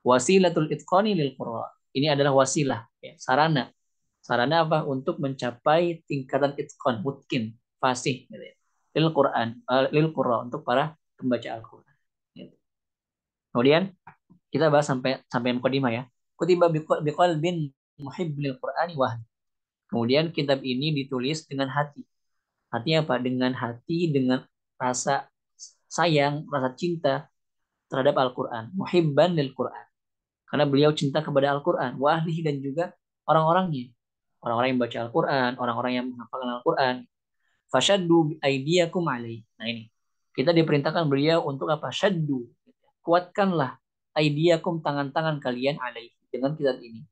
Wasilatul itqani lil qurra. ini adalah wasilah, ya, sarana. Sarana apa? Untuk mencapai tingkatan itqan, mungkin, fasih, gitu ya. Lil Quran, lil Quran, untuk para pembaca Al-Quran. Gitu. Kemudian kita bahas sampai sampai mukadimah ya. Kutiba biqalbin muhibb lil Qur'ani wah. Kemudian kitab ini ditulis dengan hati. Artinya apa? Dengan hati, dengan rasa sayang, rasa cinta terhadap Al-Quran. Muhibban lil Quran. Karena beliau cinta kepada Al-Quran. Wa ahlihi, dan juga orang-orangnya. Orang-orang yang baca Al-Quran, orang-orang yang menghafalkan Al-Quran. Fashaddu aidiyakum alaih. Nah ini. Kita diperintahkan beliau untuk apa? Shaddu. Kuatkanlah aidiyakum, tangan-tangan kalian alaih. Dengan kitab ini.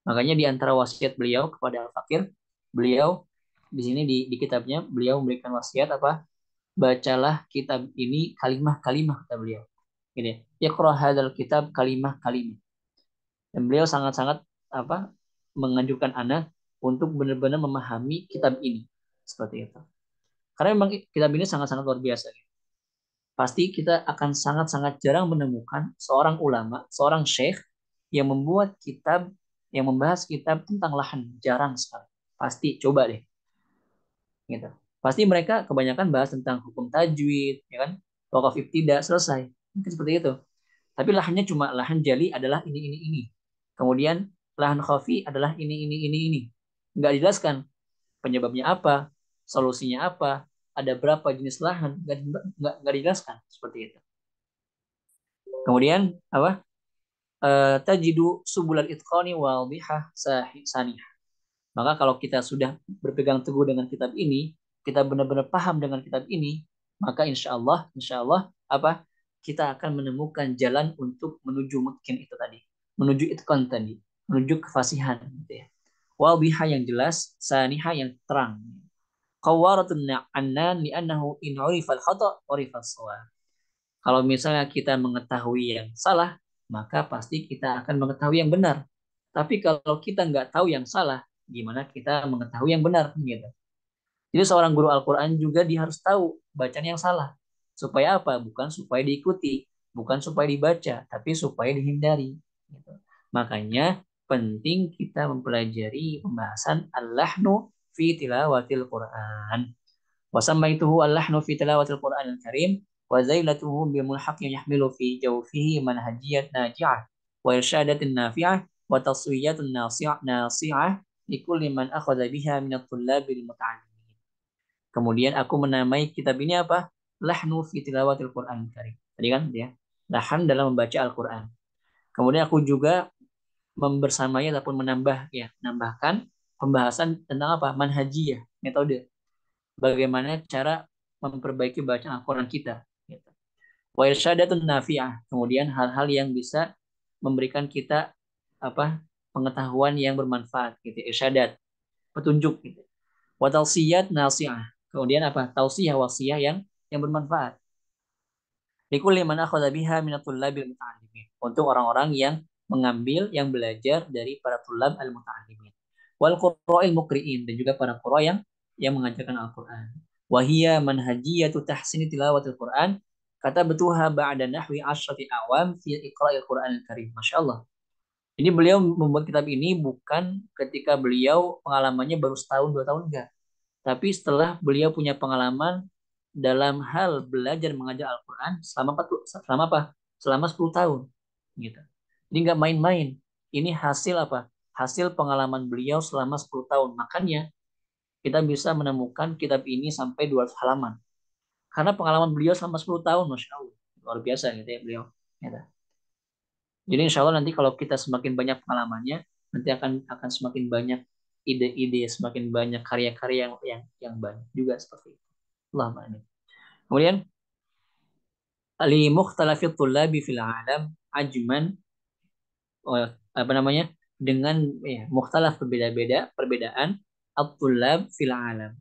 Makanya di antara wasiat beliau kepada Al-Fakir, beliau di sini di kitabnya, beliau memberikan wasiat apa? Bacalah kitab ini kalimah-kalimah, kata beliau. Gitu ya. Iqra hadzal kitab kalimah-kalimah. Dan beliau sangat-sangat apa? Menganjurkan anak untuk benar-benar memahami kitab ini. Seperti itu. Karena memang kitab ini sangat-sangat luar biasa. Pasti kita akan sangat-sangat jarang menemukan seorang ulama, seorang syekh yang membuat kitab, yang membahas kitab tentang lahan. Jarang sekali. Pasti, coba deh. Gitu. Pasti mereka kebanyakan bahas tentang hukum tajwid, ya kan? Wakaf ibtidah, selesai. Mungkin seperti itu. Tapi lahannya cuma lahan jali adalah ini. Kemudian lahan khafi adalah ini. Nggak dijelaskan penyebabnya apa, solusinya apa, ada berapa jenis lahan, nggak dijelaskan seperti itu. Kemudian apa? Tajidu subulal itqani wadihah sanih. Maka kalau kita sudah berpegang teguh dengan kitab ini, kita benar-benar paham dengan kitab ini, maka insya Allah apa? Kita akan menemukan jalan untuk menuju mungkin itu tadi, menuju itqan tadi, menuju kefasihan, gitu ya. Wadihah yang jelas, sanihah yang terang. Qawaratun annan li'annahu in urifa al-khata' urifa as-shawab. Kalau misalnya kita mengetahui yang salah, maka pasti kita akan mengetahui yang benar. Tapi kalau kita nggak tahu yang salah, gimana kita mengetahui yang benar? Gitu. Jadi seorang guru Al-Quran juga dia harus tahu bacaan yang salah. Supaya apa? Bukan supaya diikuti, bukan supaya dibaca, tapi supaya dihindari. Gitu. Makanya penting kita mempelajari pembahasan al-lahnu fi tilawatil Quran. وسميته اللحن في تلاوة القرآن الكريم وزيلته بملحق يحمل في جوفه منهجية ناجعة وإرشادات نافعة وتصويات ناصعة لكل من أخذ بها من الطلاب المتعلمين. Kemudian aku menamai kitab ini apa? Lahnu fi tilawatil Quran Karim. Tadi kan ya, lahan dalam membaca Al-Quran. Kemudian aku juga membersamai ataupun menambahkan pembahasan tentang apa? Manhajiyah, metode bagaimana cara memperbaiki bacaan Al-Quran kita. Gitu. Wa irsyadatun nafi'ah. Kemudian hal-hal yang bisa memberikan kita apa pengetahuan yang bermanfaat. Gitu. Irsyadat, petunjuk. Gitu. Wa tausiyat nasi'ah. Kemudian apa? Tausiyah, wasiyah yang bermanfaat. Likulli man akhadha biha minatul labil muta'allimin. Untuk orang-orang yang mengambil, yang belajar dari para tulab al-muta'allimin. Wal qurra'il mukri'in. Dan juga para qurra yang mengajarkan Al-Quran. Wahia manhajiyatu tahsini tilawatil Quran. Kata betuha ba'da nahwi asyrati awam fi iqra'il Quran al-Karim. Masya Allah. Jadi beliau membuat kitab ini bukan ketika beliau pengalamannya baru setahun, 2 tahun, enggak. Tapi setelah beliau punya pengalaman dalam hal belajar mengajar Al-Quran selama apa? Selama 10 tahun. Gitu. Jadi nggak main-main. Ini hasil apa? Hasil pengalaman beliau selama 10 tahun. Makanya kita bisa menemukan kitab ini sampai 200 halaman. Karena pengalaman beliau selama 10 tahun, Masya Allah. Luar biasa gitu ya beliau. Gitu. Jadi insya Allah nanti kalau kita semakin banyak pengalamannya, nanti akan semakin banyak ide-ide, semakin banyak karya-karya yang banyak juga seperti itu. Allahumma amin. Kemudian li mukhtalafit tullabi fil alam ajman, apa namanya, dengan ya, mukhtalaf, berbeda-beda perbedaan at-tullab fil alam.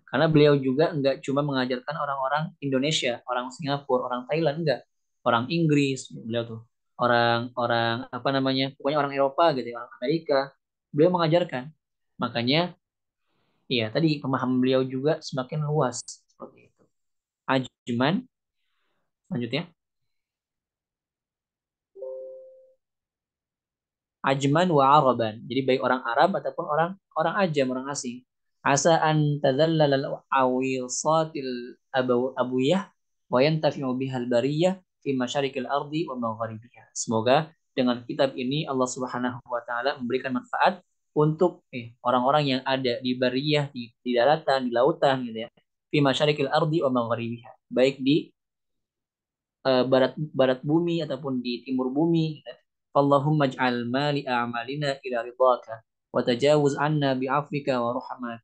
Karena beliau juga enggak cuma mengajarkan orang-orang Indonesia, orang Singapura, orang Thailand, enggak, orang Inggris beliau tuh, orang-orang apa namanya, pokoknya orang Eropa gitu ya, orang Amerika, beliau mengajarkan. Makanya iya tadi pemahaman beliau juga semakin luas seperti itu. Ajman, lanjutnya. ajman wa araban. Jadi baik orang Arab ataupun orang orang ajam, orang asing. Asa an tadallal awisatil abuyah wa yantafi'u bihal bariyah fi masyarikil ardi wa magharibiha. Semoga dengan kitab ini Allah Subhanahu wa taala memberikan manfaat untuk orang-orang yang ada di bariyah, di daratan, di lautan gitu ya. Fi masyarikil ardi wa magharibiha. Baik di barat barat bumi ataupun di timur bumi gitu. Allahumma ij'al ma li a'malina ila ridhaka wa tajawuz anna bi'afwika wa rahmat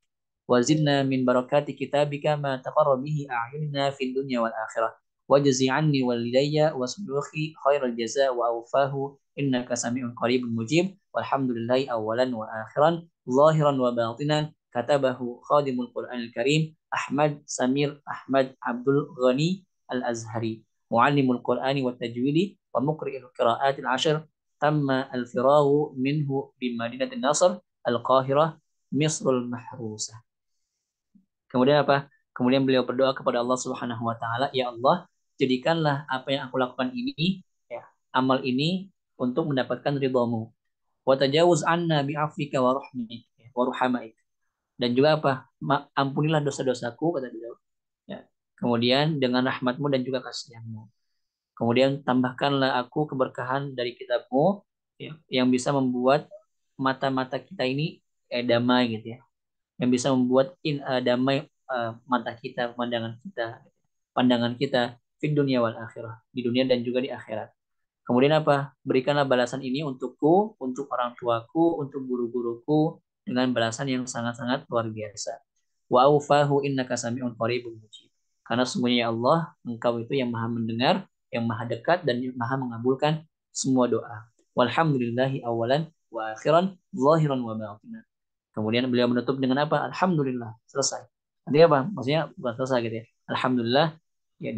wa zidna min barakati kitabika ma taqarra bihi a'yunina fid dunya wal akhirah wajzi anni walidayya wa suluhi khairal jaza wa awfahu innaka sami'un qaribun mujib walhamdulillahi awalan wa akhiran zahiran wa batinan katabahu khadimul Qur'anil Karim Ahmad Samir Ahmad Abdul Ghani Al-Azhari معلم القرآن والتجويد ومقرئ القراءات العشر تم الفراغ منه بمدينة النصر القاهرة مصر المحروسة. Kemudian apa? Kemudian beliau berdoa kepada Allah Subhanahu wa taala, ya Allah, jadikanlah apa yang aku lakukan ini ya, amal ini untuk mendapatkan ridhamu. Wa tajawuz anna bi'afwika wa rahmik wa ruhamaik. Dan juga apa? Ampunilah dosa-dosaku kata beliau. Ya. Kemudian dengan rahmatmu dan juga kasih-Mu. Kemudian tambahkanlah aku keberkahan dari kitabmu ya, yang bisa membuat mata-mata kita ini damai gitu ya. Yang bisa membuat damai mata kita, pandangan kita di dunia wal akhirah, di dunia dan juga di akhirat. Kemudian apa? Berikanlah balasan ini untukku, untuk orang tuaku, untuk guru-guruku dengan balasan yang sangat-sangat luar biasa. Wa aufahu innaka sami'un qaribun mujib. Karena sungguhnya ya Allah, Engkau itu yang Maha mendengar, yang Maha dekat dan yang Maha mengabulkan semua doa. Walhamdulillahi awalan wa akhiran, zahiran wa batinan. Kemudian beliau menutup dengan apa? Alhamdulillah, selesai. Nanti apa? Maksudnya bukan selesai gitu ya. Alhamdulillah ya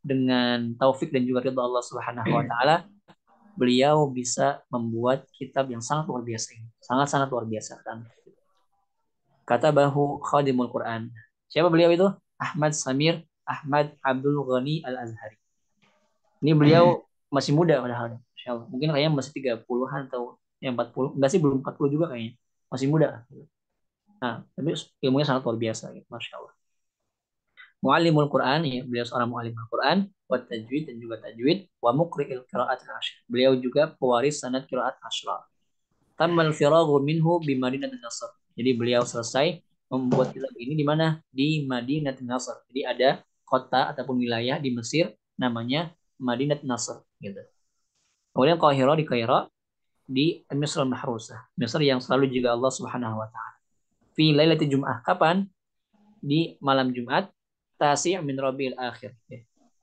dengan taufik dan juga ridha Allah Subhanahu wa taala beliau bisa membuat kitab yang sangat luar biasa ini. Sangat-sangat luar biasa kan. Kata bahu khadimul Quran. Siapa beliau itu? Ahmad Samir Ahmad Abdul Ghani Al-Azhari. Ini beliau masih muda padahal. Masya Allah. Mungkin kayaknya masih 30-an atau yang 40. Enggak sih, belum 40 juga kayaknya. Masih muda. Nah, tapi ilmunya sangat luar biasa gitu. Masya Allah. Muallimul Quran, ya, beliau seorang muallim Al-Quran, wa tajwid dan juga tajwid, wa muqri'il qiraat al-ashr. Beliau juga pewaris sanad qiraat asyra. Tammal firaghu minhu bi Madinatin Nasr. Jadi beliau selesai membuat kitab ini di mana? Di Madinah Nasr. Jadi ada kota ataupun wilayah di Mesir namanya Madinah Nasr gitu. Kemudian Qahirah di Kairo di Misr al-Mahrusah. Misr yang selalu juga Allah Subhanahu wa taala. Fi lailati Jum'ah. Kapan? Di malam Jumat Tasi' min Rabiul Akhir.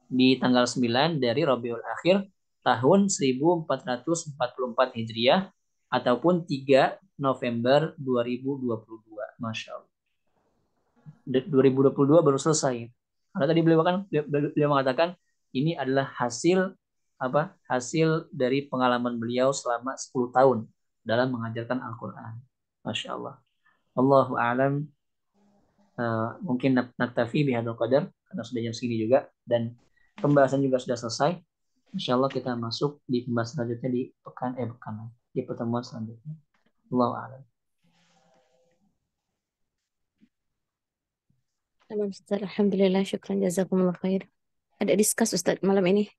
Di tanggal 9 dari Rabiul Akhir tahun 1444 Hijriah ataupun 3 November 2022. Masya Allah. 2022 baru selesai. Karena tadi beliau mengatakan ini adalah hasil apa? Hasil dari pengalaman beliau selama 10 tahun dalam mengajarkan Al-Qur'an. Masya Allah. Allahu a'lam. Mungkin naktafi bihadzal qadar karena sudah jam segini juga dan pembahasan juga sudah selesai. Insya Allah kita masuk di pembahasan selanjutnya di di pertemuan selanjutnya. Allahu a'lam. Tamam Ustaz, Alhamdulillah, syukran jazakumullah khair. Ada diskus Ustaz malam ini?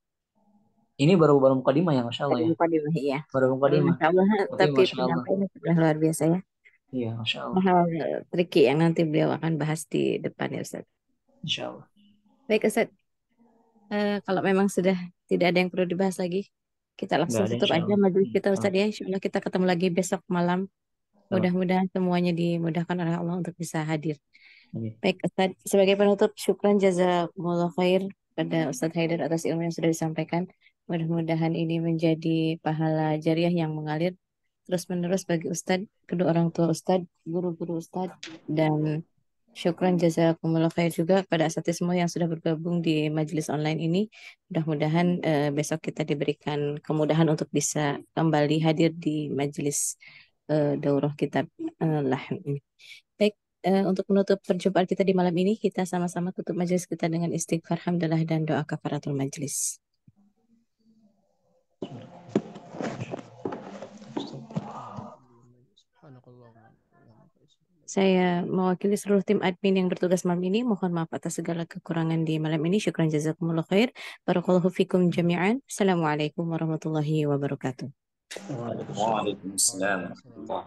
Ini baru baru mukadimah ya, Masya Allah Ada ya. mukadimah ya. Baru Tapi mukadimah. Masya Allah, Tapi tapi Masya Allah. penyampaiannya sudah luar biasa ya. Iya, Masya Allah. Hal tricky yang nanti beliau akan bahas di depan ya Ustaz. Insya Allah. Baik Ustaz, kalau memang sudah tidak ada yang perlu dibahas lagi, kita Nggak langsung ada, tutup insya aja Allah. majelis kita Oh, Ustaz ya. Insya Allah kita ketemu lagi besok malam. oh, Mudah-mudahan semuanya dimudahkan oleh Allah untuk bisa hadir. amin. Baik Ustaz, sebagai penutup, syukran jazakumullah khair pada Ustaz Haidar atas ilmu yang sudah disampaikan. Mudah-mudahan ini menjadi pahala jariah yang mengalir terus-menerus bagi Ustadz, kedua orang tua Ustadz, guru-guru Ustadz, dan syukran jazakumullah khair juga pada asatidz semua yang sudah bergabung di majelis online ini. Mudah-mudahan besok kita diberikan kemudahan untuk bisa kembali hadir di majelis daurah kitab lah. Baik, untuk menutup perjumpaan kita di malam ini, kita sama-sama tutup majelis kita dengan istighfar, hamdalah, dan doa kafaratul majelis. Saya mewakili seluruh tim admin yang bertugas malam ini. Mohon maaf atas segala kekurangan di malam ini. Syukran jazakumullah khair. Barakallahu fikum jami'an. Assalamualaikum warahmatullahi wabarakatuh. Waalaikumsalam. Waalaikumsalam.